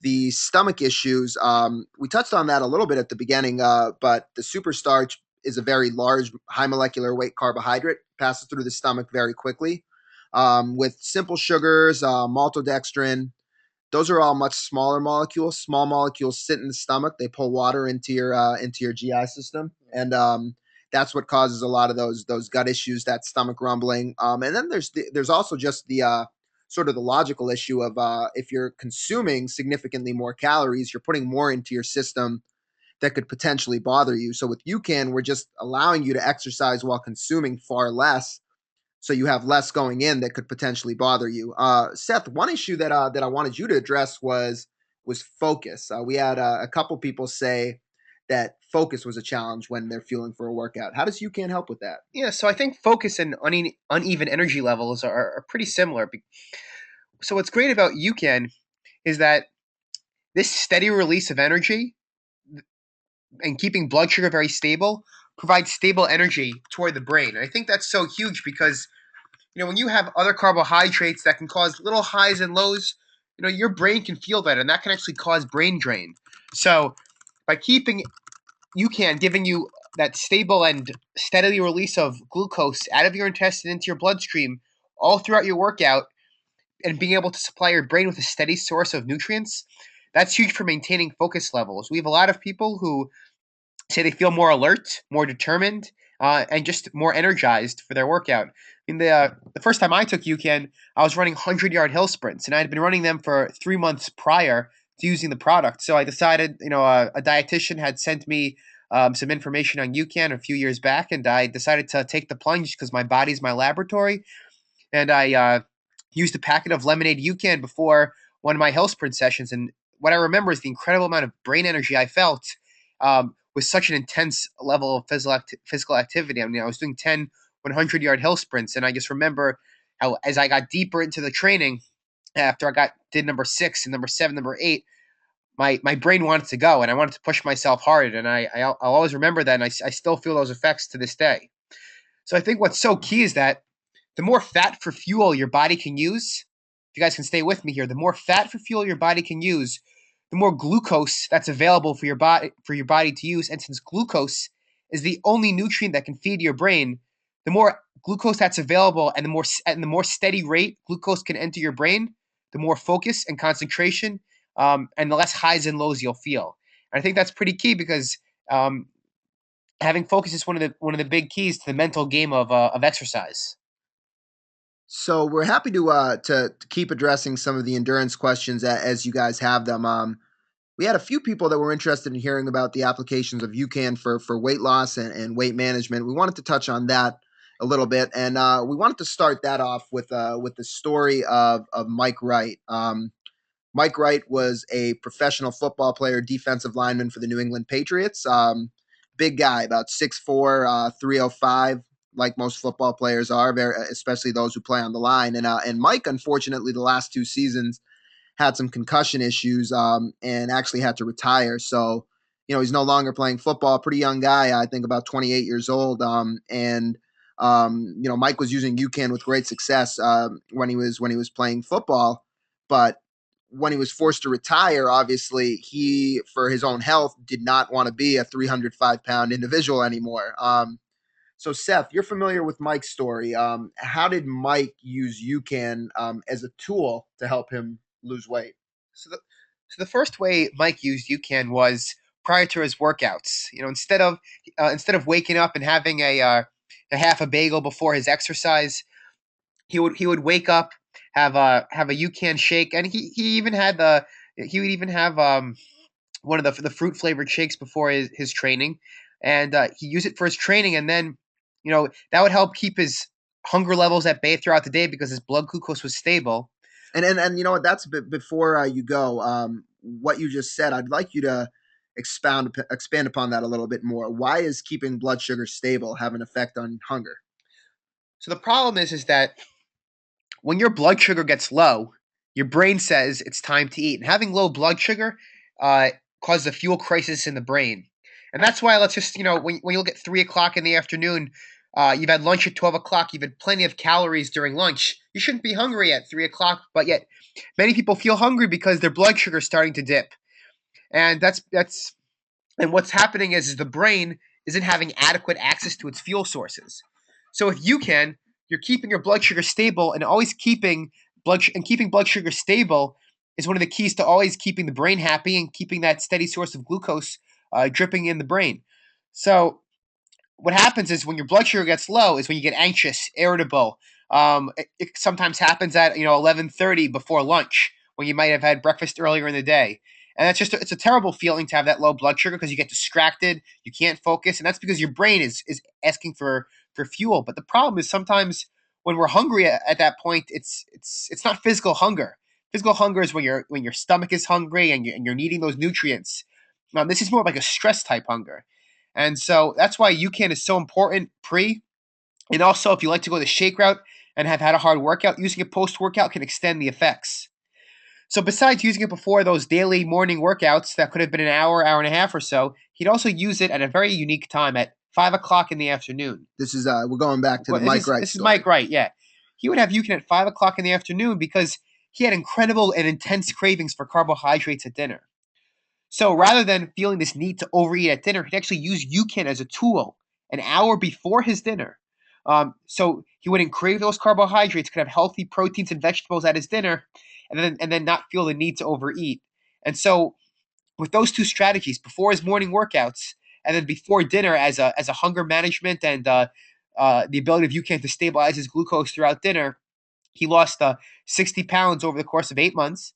[SPEAKER 1] The stomach issues, we touched on that a little bit at the beginning, but the superstarch is a very large, high molecular weight carbohydrate, passes through the stomach very quickly. With simple sugars, maltodextrin, those are all much smaller molecules. Small molecules sit in the stomach; they pull water into your GI system, and that's what causes a lot of those gut issues, that stomach rumbling. And then there's also just the sort of the logical issue of if you're consuming significantly more calories, you're putting more into your system that could potentially bother you. So with UCAN, we're just allowing you to exercise while consuming far less, so you have less going in that could potentially bother you. Seth, one issue that I wanted you to address was focus. We had a couple people say that focus was a challenge when they're fueling for a workout. How does UCAN help with that?
[SPEAKER 2] Yeah, so I think focus and uneven energy levels are pretty similar. So what's great about UCAN is that this steady release of energy and keeping blood sugar very stable provides stable energy toward the brain. And I think that's so huge because when you have other carbohydrates that can cause little highs and lows, your brain can feel that, and that can actually cause brain drain. So by keeping UCAN giving you that stable and steadily release of glucose out of your intestine into your bloodstream all throughout your workout, and being able to supply your brain with a steady source of nutrients, that's huge for maintaining focus levels. We have a lot of people who say they feel more alert, more determined, and just more energized for their workout. The first time I took UCAN, I was running 100-yard hill sprints, and I had been running them for 3 months prior to using the product. So I decided, a dietitian had sent me some information on UCAN a few years back, and I decided to take the plunge because my body's my laboratory. And I used a packet of lemonade UCAN before one of my hill sprint sessions. And what I remember is the incredible amount of brain energy I felt with such an intense level of physical activity. I mean, I was doing 10 100-yard hill sprints, and I just remember how as I got deeper into the training, after did number 6 and number 7, number 8, my brain wanted to go, and I wanted to push myself hard, and I'll always remember that, and I still feel those effects to this day. So I think what's so key is that the more fat for fuel your body can use, if you guys can stay with me here, the more fat for fuel your body can use, the more glucose that's available for your body to use. And since glucose is the only nutrient that can feed your brain, the more glucose that's available and the more steady rate glucose can enter your brain, the more focus and concentration, and the less highs and lows you'll feel. And I think that's pretty key because having focus is one of the big keys to the mental game of exercise.
[SPEAKER 1] So we're happy to keep addressing some of the endurance questions as you guys have them. We had a few people that were interested in hearing about the applications of UCAN for weight loss and weight management. We wanted to touch on that a little bit, and we wanted to start that off with the story of Mike Wright. Mike Wright was a professional football player, defensive lineman for the New England Patriots. Big guy, about 6'4", 305, like most football players are, especially those who play on the line. And Mike, unfortunately, the last 2 seasons had some concussion issues and actually had to retire. So, he's no longer playing football. Pretty young guy, I think about 28 years old. Mike was using UCAN with great success when he was playing football, but when he was forced to retire, obviously he, for his own health, did not want to be a 305-pound individual anymore. So, Seth, you're familiar with Mike's story. How did Mike use UCAN as a tool to help him lose weight?
[SPEAKER 2] So the first way Mike used UCAN was prior to his workouts. Instead of waking up and having a half a bagel before his exercise, he would wake up, have a UCAN shake, and he would even have one of the fruit flavored shakes before his training, and he used it for his training, and then that would help keep his hunger levels at bay throughout the day because his blood glucose was stable.
[SPEAKER 1] And you know what? That's a bit before you go. What you just said, I'd like you to expand upon that a little bit more. Why is keeping blood sugar stable have an effect on hunger?
[SPEAKER 2] So the problem is that when your blood sugar gets low, your brain says it's time to eat. And having low blood sugar uh, causes a fuel crisis in the brain. And that's why let's just, when you look at 3 o'clock in the afternoon, you've had lunch at 12 o'clock, you've had plenty of calories during lunch. You shouldn't be hungry at 3 o'clock, but yet many people feel hungry because their blood sugar is starting to dip. And and what's happening is the brain isn't having adequate access to its fuel sources. So if you're keeping your blood sugar stable, and always keeping blood sugar stable is one of the keys to always keeping the brain happy and keeping that steady source of glucose dripping in the brain. So what happens is when your blood sugar gets low is when you get anxious, irritable. It sometimes happens at 11:30 before lunch when you might have had breakfast earlier in the day, and it's a terrible feeling to have that low blood sugar because you get distracted, you can't focus, and that's because your brain is asking for fuel. But the problem is sometimes when we're hungry at that point, it's not physical hunger. Physical hunger is when your stomach is hungry and you're needing those nutrients. This is more like a stress type hunger. And so that's why UCAN is so important pre. And also, if you like to go the shake route and have had a hard workout, using it post workout can extend the effects. So, besides using it before those daily morning workouts that could have been an hour, hour and a half or so, he'd also use it at a very unique time at 5 o'clock in the afternoon.
[SPEAKER 1] This is we're going back to the
[SPEAKER 2] Well,
[SPEAKER 1] Mike Wright
[SPEAKER 2] this is
[SPEAKER 1] story.
[SPEAKER 2] Mike Wright, yeah. He would have UCAN at 5 o'clock in the afternoon because he had incredible and intense cravings for carbohydrates at dinner. So rather than feeling this need to overeat at dinner, he'd actually use UCAN as a tool an hour before his dinner. So he wouldn't crave those carbohydrates, could have healthy proteins and vegetables at his dinner, and then not feel the need to overeat. And so with those two strategies, before his morning workouts and then before dinner as a hunger management and the ability of UCAN to stabilize his glucose throughout dinner, he lost 60 pounds over the course of 8 months,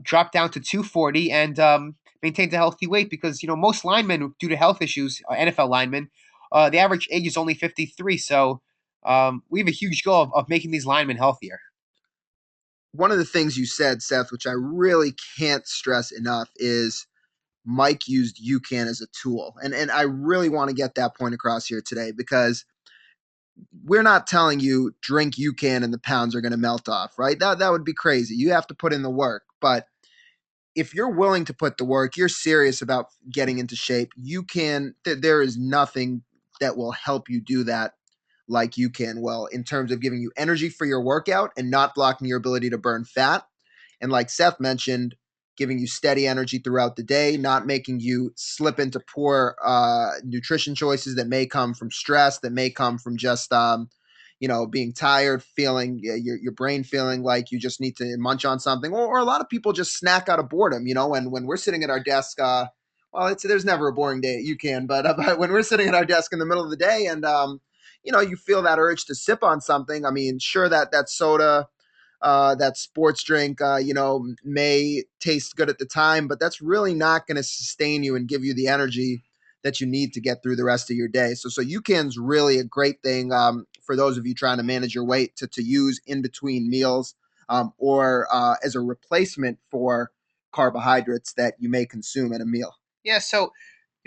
[SPEAKER 2] dropped down to 240, and maintained a healthy weight because, most linemen, due to health issues, NFL linemen, the average age is only 53. So we have a huge goal of making these linemen healthier.
[SPEAKER 1] One of the things you said, Seth, which I really can't stress enough, is Mike used UCAN as a tool. And I really want to get that point across here today because we're not telling you drink UCAN and the pounds are going to melt off, right? That would be crazy. You have to put in the work. But if you're willing to put the work, you're serious about getting into shape, there is nothing that will help you do that like UCAN will in terms of giving you energy for your workout and not blocking your ability to burn fat. And like Seth mentioned, giving you steady energy throughout the day, not making you slip into poor nutrition choices that may come from stress, that may come from just being tired, feeling your brain feeling like you just need to munch on something, or a lot of people just snack out of boredom. When we're sitting at our desk, there's never a boring day at UCAN, but when we're sitting at our desk in the middle of the day and you feel that urge to sip on something. I mean, sure that soda that sports drink, may taste good at the time, but that's really not going to sustain you and give you the energy that you need to get through the rest of your day. So UCAN's really a great thing for those of you trying to manage your weight to use in between meals or as a replacement for carbohydrates that you may consume at a meal.
[SPEAKER 2] Yeah, so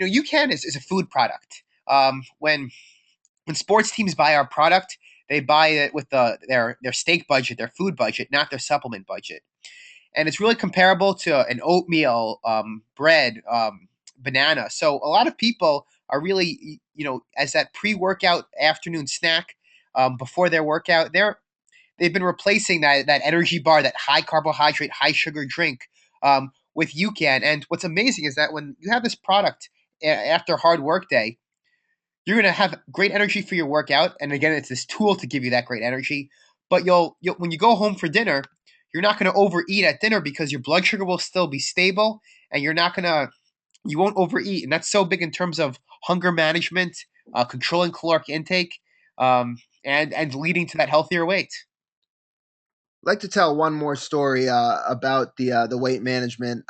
[SPEAKER 2] UCAN is a food product. When sports teams buy our product, they buy it with their steak budget, their food budget, not their supplement budget. and it's really comparable to an oatmeal, bread, banana. So a lot of people are really, as that pre-workout afternoon snack, before their workout, they've been replacing that energy bar, that high carbohydrate, high sugar drink, with UCAN. And what's amazing is that when you have this product after a hard work day, you're going to have great energy for your workout. And again, it's this tool to give you that great energy. But you'll when you go home for dinner, you're not going to overeat at dinner because your blood sugar will still be stable, and you won't overeat. And that's so big in terms of hunger management, controlling caloric intake, and leading to that healthier weight.
[SPEAKER 1] I'd like to tell one more story about the weight management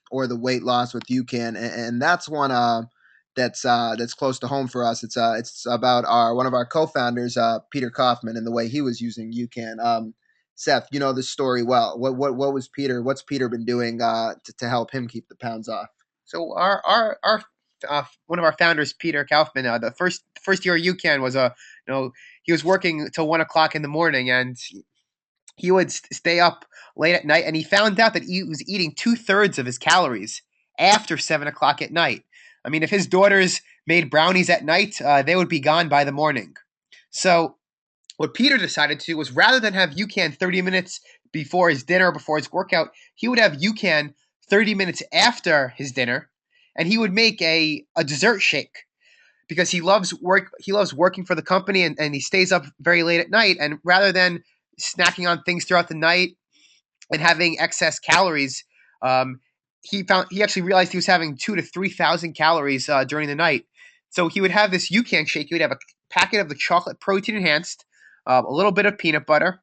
[SPEAKER 1] or the weight loss with UCAN, and that's one that's close to home for us. It's about our one of our co-founders, Peter Kaufman, and the way he was using UCAN. Seth, you know this story well. What was Peter? What's Peter been doing to help him keep the pounds off?
[SPEAKER 2] So our one of our founders, Peter Kaufman, the first year at UCAN was he was working till 1 o'clock in the morning, and he would stay up late at night, and he found out that he was eating 2/3 of his calories after 7 o'clock at night. I mean, if his daughters made brownies at night, they would be gone by the morning. So what Peter decided to do was, rather than have UCAN 30 minutes before his dinner, before his workout, he would have UCAN 30 minutes after his dinner, and he would make a dessert shake because he loves working for the company, and he stays up very late at night, and rather than snacking on things throughout the night and having excess calories, um, he actually realized he was having 2 to 3,000 calories during the night. So he would have this UCAN shake. He would have a packet of the chocolate protein enhanced, a little bit of peanut butter,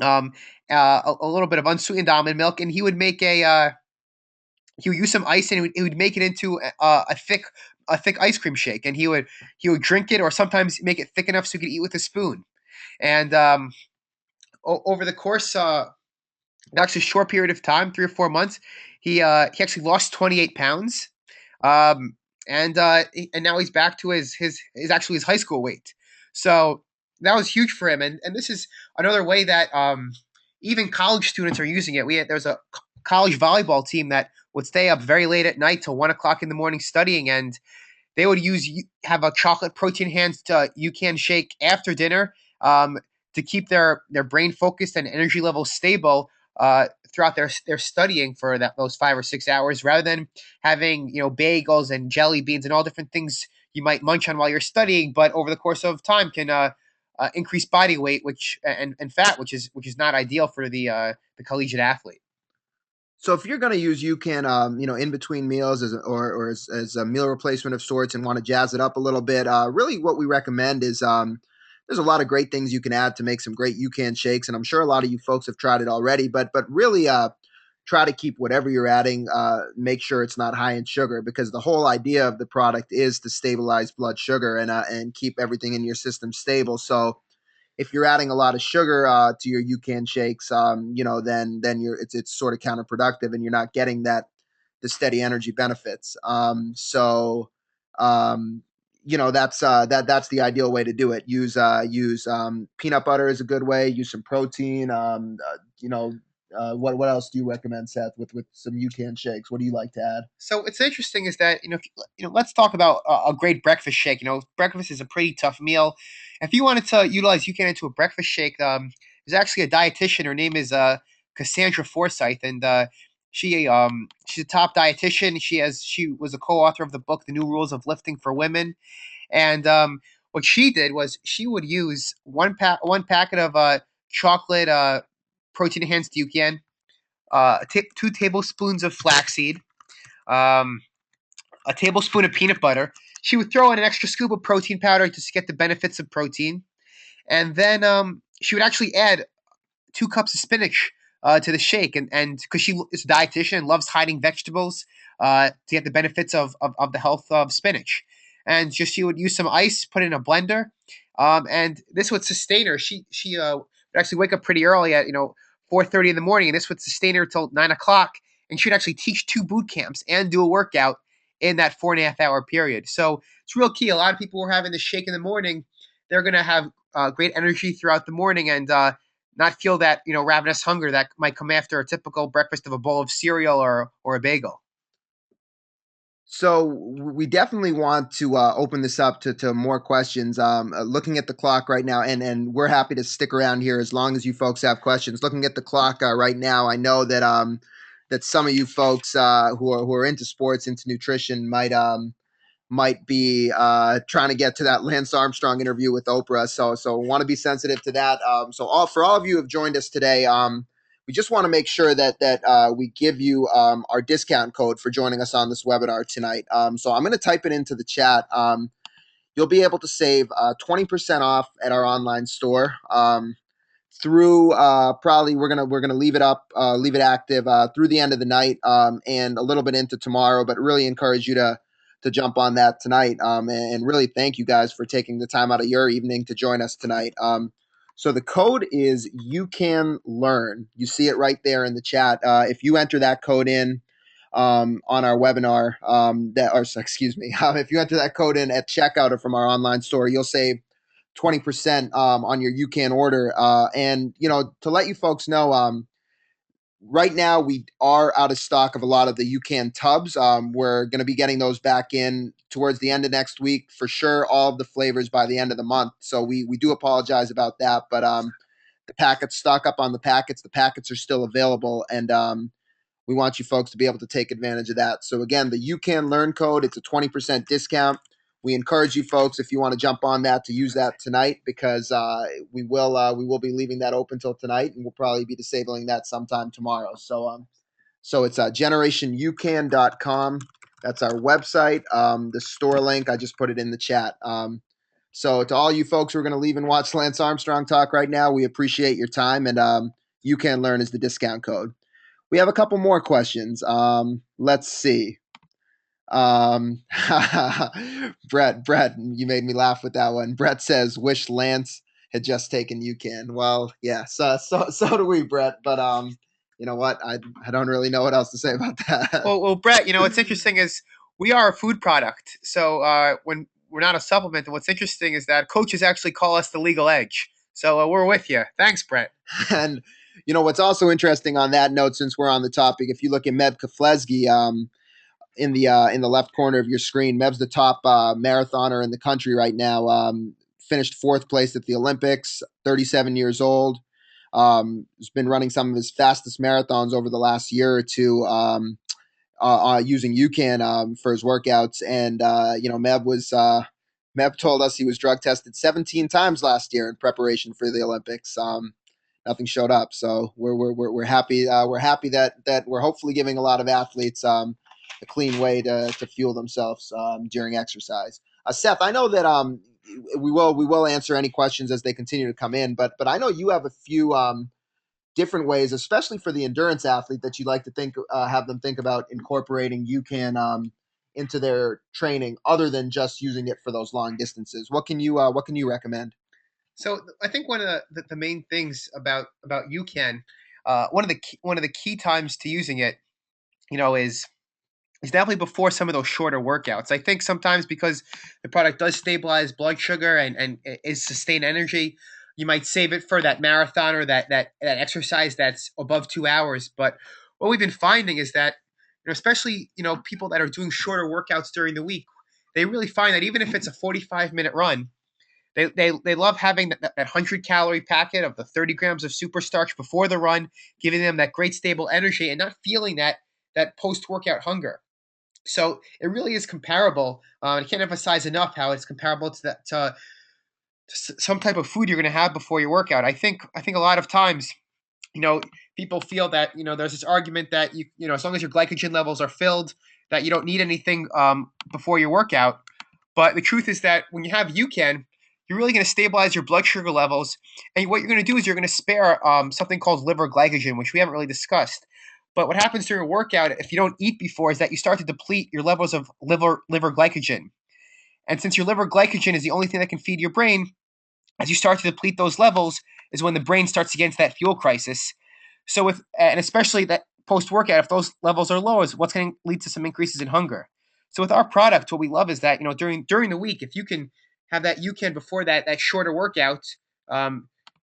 [SPEAKER 2] um, a little bit of unsweetened almond milk, and he would use some ice, and he would make it into a thick ice cream shake, and he would drink it, or sometimes make it thick enough so he could eat with a spoon. And over the course, actually a short period of time, 3 or 4 months, he actually lost 28 pounds, um, and now he's back to his high school weight. So that was huge for him, and this is another way that even college students are using it. There's a college volleyball team that would stay up very late at night till 1 o'clock in the morning studying, and they would have a chocolate protein enhanced UCAN shake after dinner, to keep their brain focused and energy levels stable throughout their studying for those 5 or 6 hours, rather than having bagels and jelly beans and all different things you might munch on while you're studying, but over the course of time can increase body weight, and fat, which is not ideal for the collegiate athlete.
[SPEAKER 1] So if you're going to use UCAN, in between meals or as a meal replacement of sorts and want to jazz it up a little bit, really what we recommend is there's a lot of great things you can add to make some great UCAN shakes, and I'm sure a lot of you folks have tried it already. But really, try to keep whatever you're adding, make sure it's not high in sugar, because the whole idea of the product is to stabilize blood sugar and keep everything in your system stable. So if you're adding a lot of sugar to your UCAN shakes, then it's sort of counterproductive, and you're not getting the steady energy benefits. Um, that's the ideal way to do it. Use peanut butter is a good way. Use some protein. What else do you recommend, Seth, with some UCAN shakes? What do you like to add?
[SPEAKER 2] So it's interesting is that let's talk about a great breakfast shake. Breakfast is a pretty tough meal. If you wanted to utilize UCAN into a breakfast shake, there's actually a dietitian. Her name is Cassandra Forsyth, and she's a top dietitian. She was a co-author of the book The New Rules of Lifting for Women, and what she did was she would use one packet of chocolate protein enhanced UCAN, 2 tablespoons of flaxseed, um, a tablespoon of peanut butter. She would throw in an extra scoop of protein powder just to get the benefits of protein, and then she would actually add 2 cups of spinach to the shake, and because she is a dietitian and loves hiding vegetables to get the benefits of the health of spinach. And just she would use some ice, put it in a blender, and this would sustain her. She would actually wake up pretty early at 4:30 in the morning, and this would sustain her till 9 o'clock. And she would actually teach 2 boot camps and do a workout in that 4.5 hour period. So it's real key. A lot of people were having this shake in the morning. They're going to have great energy throughout the morning, and not feel that ravenous hunger that might come after a typical breakfast of a bowl of cereal or a bagel.
[SPEAKER 1] So we definitely want to open this up to more questions. Looking at the clock right now, and we're happy to stick around here as long as you folks have questions. Looking at the clock right now, I know that some of you folks who are into sports, into nutrition, might be trying to get to that Lance Armstrong interview with Oprah. So want to be sensitive to that. For all of you who have joined us today, we just want to make sure that we give you our discount code for joining us on this webinar tonight. So I'm going to type it into the chat. You'll be able to save 20% off at our online store. Through probably we're gonna leave it up, leave it active through the end of the night, and a little bit into tomorrow. But really encourage you to jump on that tonight, and really thank you guys for taking the time out of your evening to join us tonight. So the code is UCAN Learn. You see it right there in the chat. If you enter that code in on our webinar, excuse me, if you enter that code in at checkout or from our online store, you'll save 20% on your UCAN order. And, to let you folks know, right now we are out of stock of a lot of the UCAN tubs. We're going to be getting those back in towards the end of next week. For sure, all of the flavors by the end of the month. So we do apologize about that. But the packets, stock up on the packets. The packets are still available. And we want you folks to be able to take advantage of that. So again, the UCAN Learn code, it's a 20% discount. We encourage you folks, if you want to jump on that, to use that tonight, because we will be leaving that open till tonight, and we'll probably be disabling that sometime tomorrow. So it's generationucan.com. That's our website. The store link, I just put it in the chat. So to all you folks who are going to leave and watch Lance Armstrong talk right now, we appreciate your time, and UCAN Learn is the discount code. We have a couple more questions. Let's see. Brett, you made me laugh with that one. Brett says, "Wish Lance had just taken UCAN." Well, yeah, so do we, Brett. But you know what? I don't really know what else to say about that.
[SPEAKER 2] Well, Brett, what's interesting is we are a food product. So when we're not a supplement, and what's interesting is that coaches actually call us the legal edge. So we're with you. Thanks, Brett.
[SPEAKER 1] And what's also interesting on that note, since we're on the topic, if you look at Meb Keflezighi, in the left corner of your screen, Meb's the top marathoner in the country right now. Finished fourth place at the Olympics, 37 years old. Has been running some of his fastest marathons over the last year or two, using UCAN for his workouts. And Meb told us he was drug tested 17 times last year in preparation for the Olympics. Nothing showed up, so we're happy. We're happy that we're hopefully giving a lot of athletes a clean way to fuel themselves during exercise. Seth, I know that we will answer any questions as they continue to come in, but I know you have a few different ways, especially for the endurance athlete, that you like to have them think about incorporating UCAN into their training, other than just using it for those long distances. What can you recommend?
[SPEAKER 2] So I think one of the main things about UCAN, one of the key times to using it, is definitely before some of those shorter workouts. I think sometimes because the product does stabilize blood sugar and is sustain energy, you might save it for that marathon or that exercise that's above 2 hours. But what we've been finding is that, especially people that are doing shorter workouts during the week, they really find that even if it's a 45-minute run, they love having that 100-calorie packet of the 30 grams of super starch before the run, giving them that great stable energy and not feeling that post-workout hunger. So it really is comparable. I can't emphasize enough how it's comparable to some type of food you're going to have before your workout. I think a lot of times, people feel that there's this argument that as long as your glycogen levels are filled, that you don't need anything before your workout. But the truth is that when you have UCAN, you're really going to stabilize your blood sugar levels, and what you're going to do is you're going to spare something called liver glycogen, which we haven't really discussed. But what happens during a workout, if you don't eat before, is that you start to deplete your levels of liver glycogen. And since your liver glycogen is the only thing that can feed your brain, as you start to deplete those levels is when the brain starts to get into that fuel crisis. So and especially that post-workout, if those levels are low, is what's going to lead to some increases in hunger. So with our product, what we love is that, during the week, if you can have that UCAN before that shorter workout,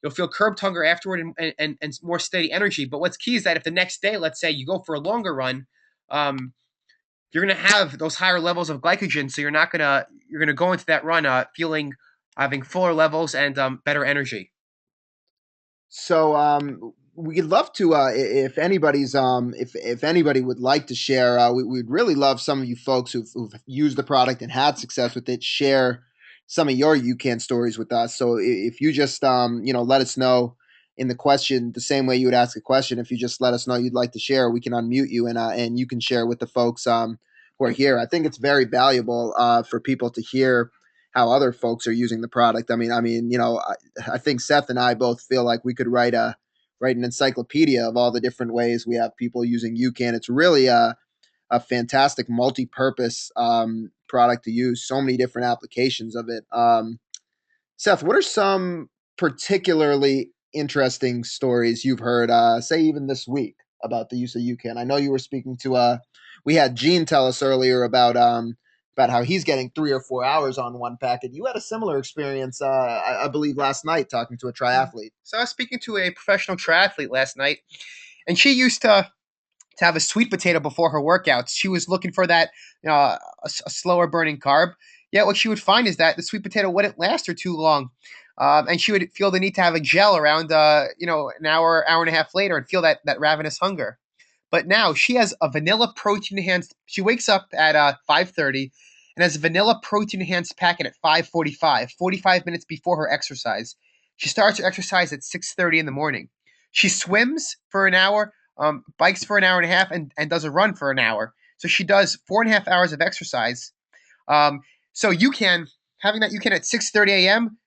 [SPEAKER 2] you'll feel curbed hunger afterward and more steady energy. But what's key is that if the next day, let's say you go for a longer run, you're going to have those higher levels of glycogen. So you're going to go into that run feeling having fuller levels and better energy.
[SPEAKER 1] So we'd love to if anybody's if anybody would like to share, we'd really love some of you folks who've used the product and had success with it share some of your UCAN stories with us. So if you just let us know in the question the same way you would ask a question. If you just let us know you'd like to share, we can unmute you and you can share with the folks who are here. I think it's very valuable for people to hear how other folks are using the product. I think Seth and I both feel like we could write an encyclopedia of all the different ways we have people using UCAN. It's really a fantastic multi-purpose product to use. So many different applications of it. Seth, what are some particularly interesting stories you've heard, say even this week, about the use of UCAN? I know you were speaking to we had Gene tell us earlier about how he's getting 3 or 4 hours on one packet. You had a similar experience, I believe, last night talking to a triathlete.
[SPEAKER 2] So I was speaking to a professional triathlete last night, and she used to have a sweet potato before her workouts. She was looking for that, a slower burning carb. Yet what she would find is that the sweet potato wouldn't last her too long, and she would feel the need to have a gel around, an hour and a half later, and feel that ravenous hunger. But now she has a vanilla protein enhanced. She wakes up at 5:30 and has a vanilla protein enhanced packet at 5:45, 45 minutes before her exercise. She starts her exercise at 6:30 in the morning. She swims for an hour, bikes for an hour and a half, and does a run for an hour. So she does 4.5 hours of exercise. So having that UCAN at 6:30 a.m.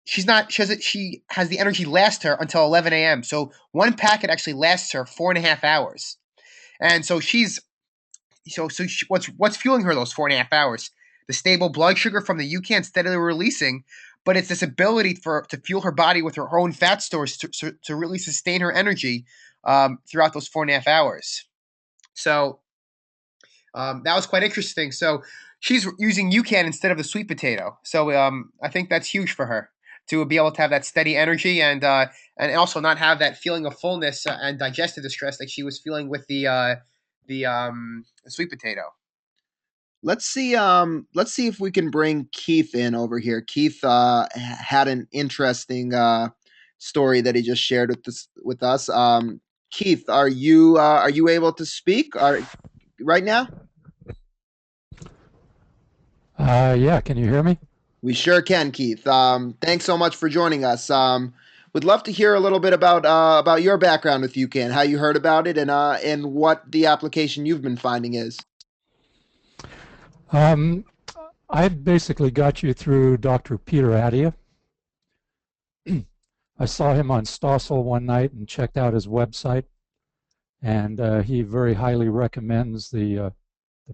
[SPEAKER 2] She has the energy last her until 11 a.m. So one packet actually lasts her 4.5 hours, and so what's fueling her those 4.5 hours? The stable blood sugar from the UCAN steadily releasing, but it's this ability to fuel her body with her own fat stores to really sustain her energy throughout those 4.5 hours. So that was quite interesting. So she's using UCAN instead of the sweet potato. So I think that's huge for her to be able to have that steady energy and also not have that feeling of fullness and digestive distress like she was feeling with the sweet potato.
[SPEAKER 1] Let's see if we can bring Keith in over here. Keith had an interesting story that he just shared with us. Keith, are you able to speak right now?
[SPEAKER 5] Yeah, can you hear me?
[SPEAKER 1] We sure can, Keith. Thanks so much for joining us. Would love to hear a little bit about your background with UCAN, how you heard about it, and what the application you've been finding is.
[SPEAKER 5] Um, I basically got you through Dr. Peter Adia. I saw him on Stossel one night and checked out his website, and he very highly recommends the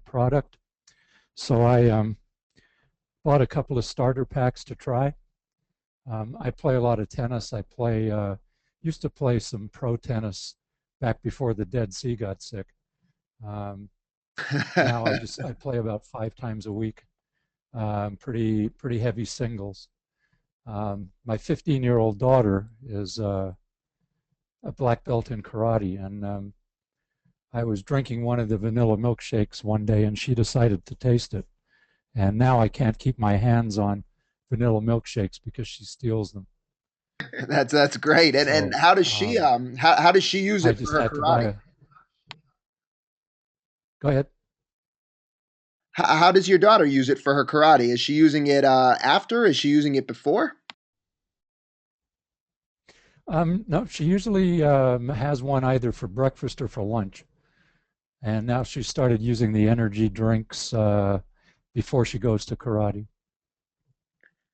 [SPEAKER 5] product. So I bought a couple of starter packs to try. I play a lot of tennis. I used to play some pro tennis back before the Dead Sea got sick. Now I play about 5 times a week. Pretty heavy singles. My 15-year-old daughter is a black belt in karate, and I was drinking one of the vanilla milkshakes one day, and she decided to taste it. And now I can't keep my hands on vanilla milkshakes because she steals them.
[SPEAKER 1] That's great. And how does she how does she use it for her karate?
[SPEAKER 5] Go ahead.
[SPEAKER 1] How does your daughter use it for her karate? Is she using it after? Is she using it before?
[SPEAKER 5] No, she usually has one either for breakfast or for lunch. And now she started using the energy drinks before she goes to karate.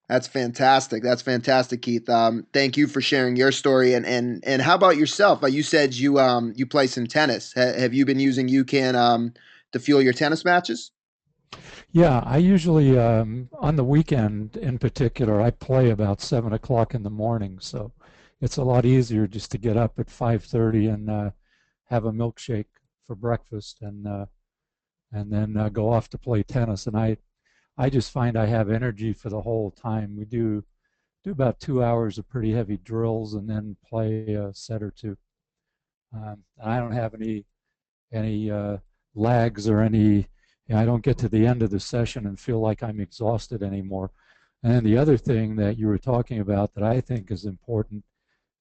[SPEAKER 1] That's fantastic. That's fantastic, Keith. Thank you for sharing your story. And how about yourself? You said you play some tennis. Have you been using UCAN to fuel your tennis matches?
[SPEAKER 5] Yeah, I usually on the weekend in particular, I play about 7 o'clock in the morning, so it's a lot easier just to get up at 5:30 and have a milkshake for breakfast and then go off to play tennis. And I just find I have energy for the whole time. We do do about 2 hours of pretty heavy drills and then play a set or two. I don't have any lags or any. I don't get to the end of the session and feel like I'm exhausted anymore. And then the other thing that you were talking about that I think is important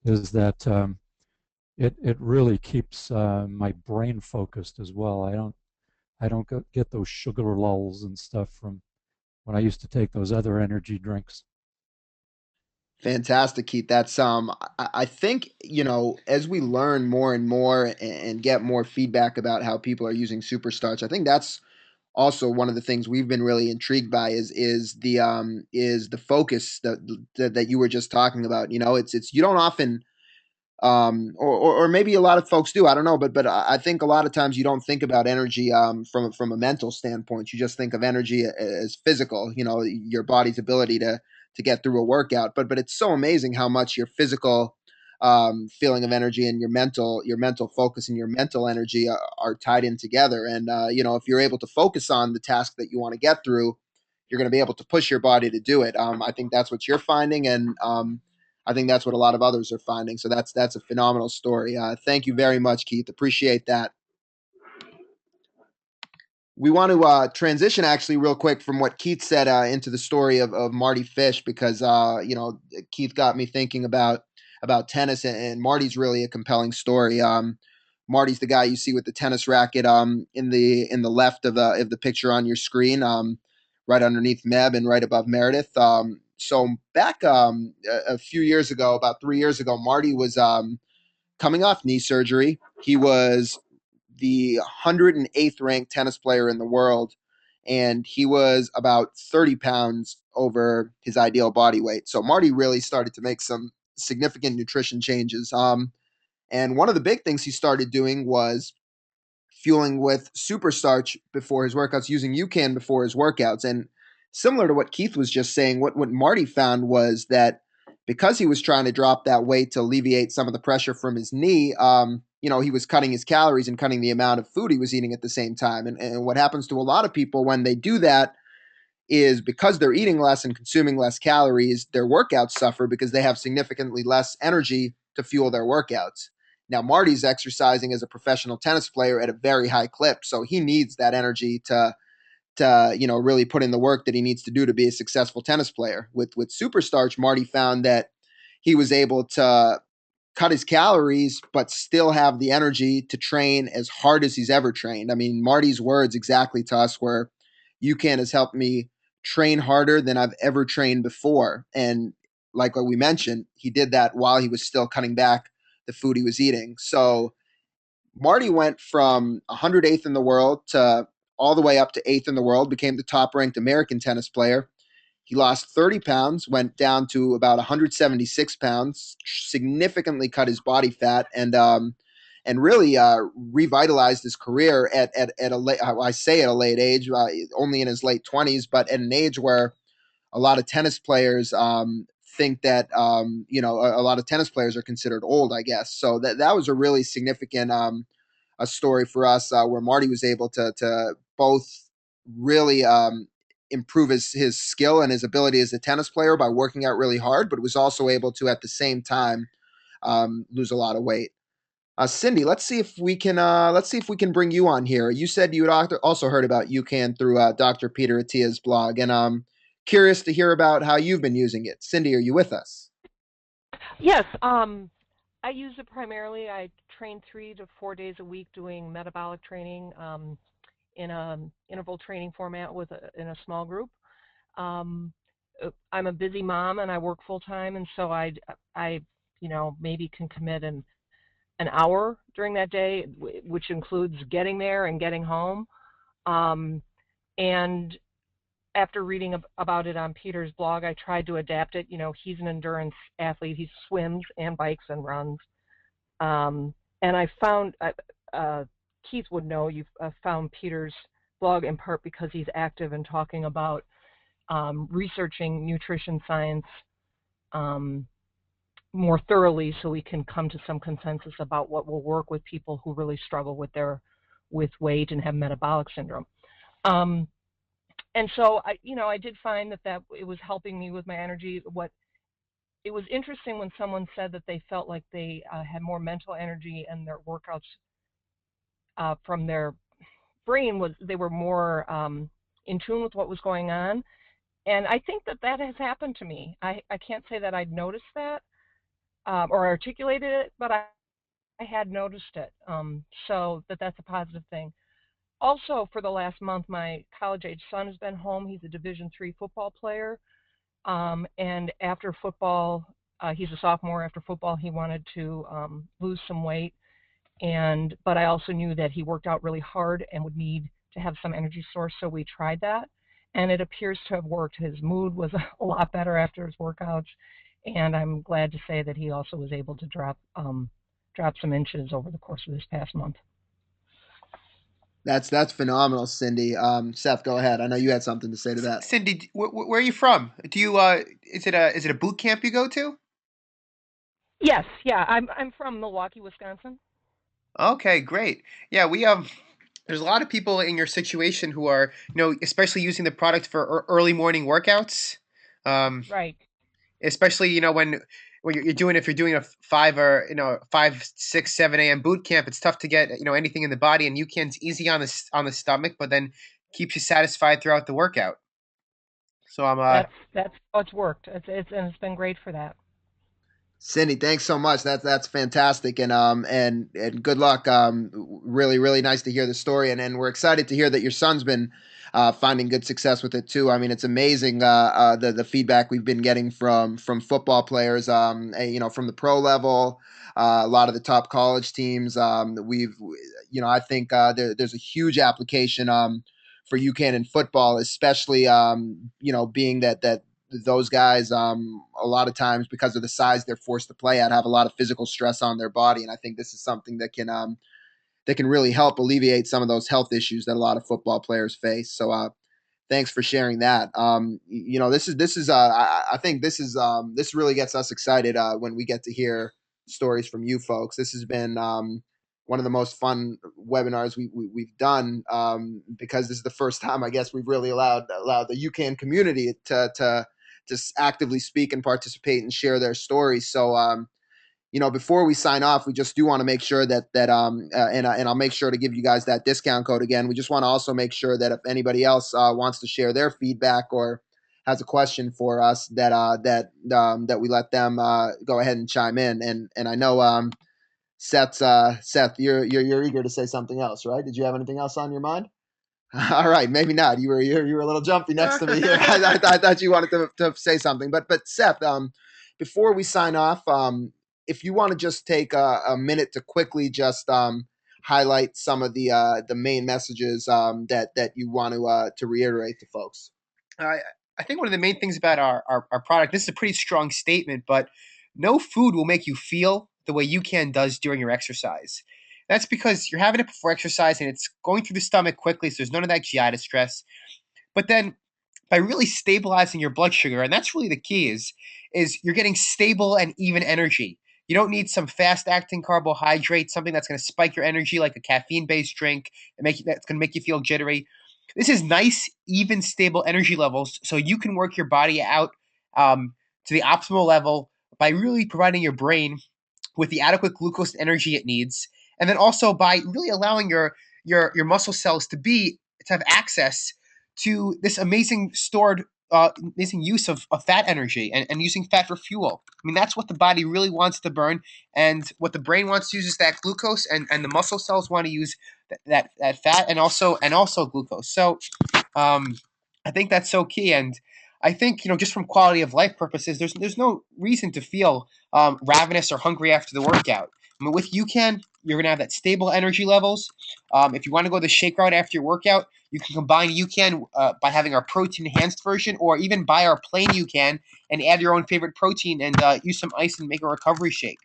[SPEAKER 5] is that it really keeps my brain focused as well. I don't get those sugar lulls and stuff from when I used to take those other energy drinks.
[SPEAKER 1] Fantastic, Keith. That's I think, as we learn more and more and get more feedback about how people are using Superstarch, I think that's also one of the things we've been really intrigued by is the focus that you were just talking about. It's you don't often or maybe a lot of folks do. I don't know, but I think a lot of times you don't think about energy from a mental standpoint. You just think of energy as physical. Your body's ability to get through a workout. But it's so amazing how much your physical feeling of energy and your mental focus and your mental energy are tied in together. And if you're able to focus on the task that you want to get through, you're going to be able to push your body to do it. I think that's what you're finding, and I think that's what a lot of others are finding. So that's a phenomenal story. Thank you very much, Keith. Appreciate that. We want to transition actually real quick from what Keith said into the story of Marty Fish, because Keith got me thinking about tennis, and Marty's really a compelling story. Marty's the guy you see with the tennis racket in the left of the picture on your screen, right underneath Meb and right above Meredith. So back a few years ago, about 3 years ago, Marty was coming off knee surgery. He was the 108th ranked tennis player in the world, and he was about 30 pounds over his ideal body weight. So Marty really started to make some significant nutrition changes. And one of the big things he started doing was fueling with super starch before his workouts, using UCAN before his workouts. And similar to what Keith was just saying, what Marty found was that because he was trying to drop that weight to alleviate some of the pressure from his knee, he was cutting his calories and cutting the amount of food he was eating at the same time. And what happens to a lot of people when they do that is, because they're eating less and consuming less calories, their workouts suffer because they have significantly less energy to fuel their workouts. Now, Marty's exercising as a professional tennis player at a very high clip, so he needs that energy to really put in the work that he needs to do to be a successful tennis player. With Superstarch, Marty found that he was able to cut his calories but still have the energy to train as hard as he's ever trained. I mean, Marty's words exactly to us were, UCAN has helped me train harder than I've ever trained before. And like what we mentioned, he did that while he was still cutting back the food he was eating. So Marty went from 108th in the world to all the way up to 8th in the world, became the top ranked American tennis player. He lost 30 pounds, went down to about 176 pounds, significantly cut his body fat, and really revitalized his career at a late, I say at a late age, only in his late 20s, but at an age where a lot of tennis players think that a lot of tennis players are considered old, I guess. So that was a really significant a story for us, where Marty was able to both really improve his skill and his ability as a tennis player by working out really hard, but was also able to at the same time lose a lot of weight. Cindy, let's see if we can bring you on here. You said you had also heard about UCAN through Dr. Peter Attia's blog, and curious to hear about how you've been using it. Cindy, are you with us?
[SPEAKER 6] Yes, I use it primarily. I train 3 to 4 days a week doing metabolic training in a interval training format in a small group. I'm a busy mom and I work full time, and so I maybe can commit an hour during that day, which includes getting there and getting home. And after reading about it on Peter's blog, I tried to adapt it. He's an endurance athlete. He swims and bikes and runs. And I found, Keith would know, you've found Peter's blog in part because he's active in talking about researching nutrition science more thoroughly, so we can come to some consensus about what will work with people who really struggle with weight and have metabolic syndrome. And so I did find that it was helping me with my energy. it was interesting when someone said that they felt like they had more mental energy and their workouts from their brain was they were more in tune with what was going on. And I think that that has happened to me. I can't say that I'd noticed that or articulated it, but I had noticed it. So that's a positive thing. Also, for the last month, my college-age son has been home. He's a Division III football player, and after football, he's a sophomore. After football, he wanted to lose some weight, but I also knew that he worked out really hard and would need to have some energy source. So we tried that, and it appears to have worked. His mood was a lot better after his workouts, and I'm glad to say that he also was able to drop some inches over the course of this past month.
[SPEAKER 1] That's phenomenal, Cindy. Seth, go ahead. I know you had something to say to that.
[SPEAKER 2] Cindy, where are you from? Do you is it a boot camp you go to?
[SPEAKER 6] Yes, yeah, I'm from Milwaukee, Wisconsin.
[SPEAKER 2] Okay, great. Yeah, we there's a lot of people in your situation who are, especially using the product for early morning workouts.
[SPEAKER 6] Right.
[SPEAKER 2] Especially, when you're doing, if you're doing a 5, 6, 7 a.m. boot camp, it's tough to get anything in the body, and UCAN's easy on the stomach, but then keeps you satisfied throughout the workout. So I'm
[SPEAKER 6] That's how it's worked. It's been great for that.
[SPEAKER 1] Cindy, thanks so much. That's fantastic, and good luck. Really nice to hear the story, and we're excited to hear that your son's been finding good success with it too. I mean, it's amazing the feedback we've been getting from football players. From the pro level, a lot of the top college teams. I think there's a huge application for UCAN in football, especially being that those guys a lot of times, because of the size they're forced to play at, have a lot of physical stress on their body, and I think this is something that can really help alleviate some of those health issues that a lot of football players face. So thanks for sharing that. I think this really gets us excited when we get to hear stories from you folks. This has been one of the most fun webinars we've done, because this is the first time, I guess, we've really allowed the UCAN community to just actively speak and participate and share their stories. So before we sign off, we just do want to make sure and I'll make sure to give you guys that discount code again. We just want to also make sure that if anybody else wants to share their feedback or has a question for us, that we let them go ahead and chime in. And I know Seth, you're eager to say something else, right? Did you have anything else on your mind? All right, maybe not. You were a little jumpy next to me here. I thought you wanted to say something, but Seth, before we sign off, if you want to just take a minute to quickly just highlight some of the main messages that you want to reiterate to folks.
[SPEAKER 2] I think one of the main things about our product, this is a pretty strong statement, but no food will make you feel the way UCAN does during your exercise. That's because you're having it before exercise and it's going through the stomach quickly, so there's none of that GI distress. But then by really stabilizing your blood sugar, and that's really the key, is you're getting stable and even energy. You don't need some fast-acting carbohydrate, something that's going to spike your energy like a caffeine-based drink that's going to make you feel jittery. This is nice, even, stable energy levels, so you can work your body out to the optimal level by really providing your brain with the adequate glucose energy it needs, and then also by really allowing your muscle cells to have access to this amazing amazing use of fat energy and using fat for fuel. I mean, that's what the body really wants to burn, and what the brain wants to use is that glucose, and the muscle cells want to use that fat and also glucose. So I think that's so key, and I think just from quality of life purposes, there's no reason to feel ravenous or hungry after the workout. I mean, with UCAN, you're gonna have that stable energy levels. If you want to go the shake route after your workout, you can combine UCAN by having our protein enhanced version, or even buy our plain UCAN and add your own favorite protein and use some ice and make a recovery shake.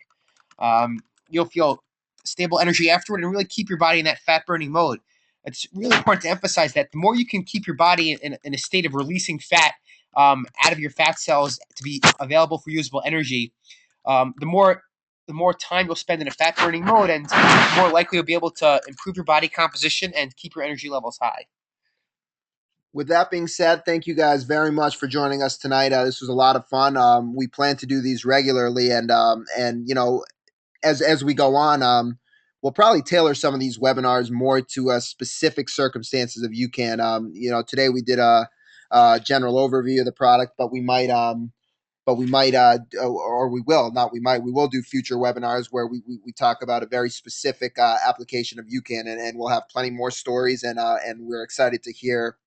[SPEAKER 2] You'll feel stable energy afterward and really keep your body in that fat burning mode. It's really important to emphasize that the more you can keep your body in a state of releasing fat out of your fat cells to be available for usable energy, the more time you'll spend in a fat burning mode, and the more likely you'll be able to improve your body composition and keep your energy levels high.
[SPEAKER 1] with that being said, thank you guys very much for joining us tonight. This was a lot of fun. We plan to do these regularly, and as we go on, we'll probably tailor some of these webinars more to specific circumstances of UCAN. Today we did a general overview of the product, but we might, or we will, not we might, we will do future webinars where we talk about a very specific application of UCAN, and we'll have plenty more stories, and we're excited to hear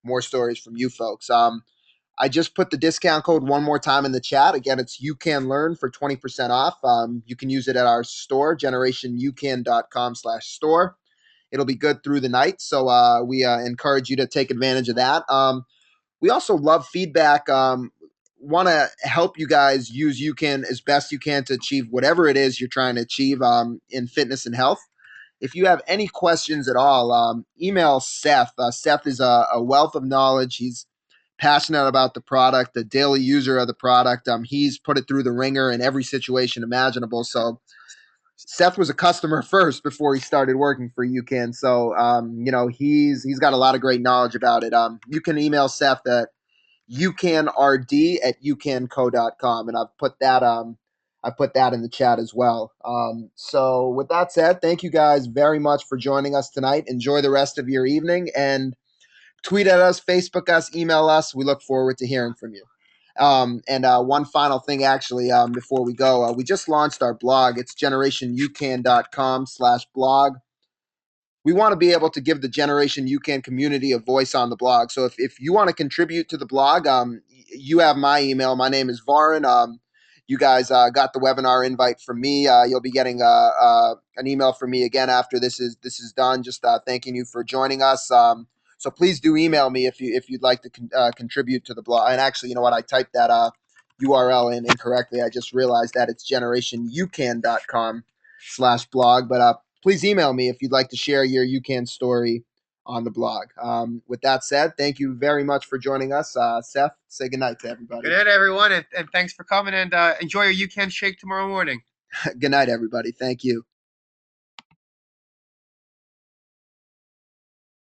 [SPEAKER 1] more stories from you folks. I just put the discount code one more time in the chat. Again, it's UCAN Learn for 20% off. You can use it at our store, generationyoucan.com/store. It'll be good through the night, so we encourage you to take advantage of that. We also love feedback. Want to help you guys use UCAN as best you can to achieve whatever it is you're trying to achieve in fitness and health. If you have any questions at all, email Seth. Seth is a wealth of knowledge. He's passionate about the product, a daily user of the product. He's put it through the ringer in every situation imaginable. So Seth was a customer first before he started working for UCAN. So he's got a lot of great knowledge about it. You can email Seth at ucanrd@ucanco.com, and I've put that in the chat as well. So with that said, thank you guys very much for joining us tonight. Enjoy the rest of your evening, and tweet at us, Facebook us, email us. We look forward to hearing from you. And one final thing, actually, before we go, we just launched our blog. It's generationyoucan.com/blog. We want to be able to give the Generation UCAN community a voice on the blog. So if you want to contribute to the blog, you have my email. My name is Varan. You guys got the webinar invite from me. You'll be getting an email from me again after this is done. Just thanking you for joining us. So please do email me if you'd like to contribute to the blog. And actually, you know what? I typed that URL in incorrectly. I just realized that it's generationyoucan.com/blog. But please email me if you'd like to share your UCAN story on the blog. With that said, thank you very much for joining us. Seth, say goodnight to everybody.
[SPEAKER 2] Good night, everyone, and thanks for coming, and enjoy your UCAN shake tomorrow morning.
[SPEAKER 1] Good night, everybody. Thank you.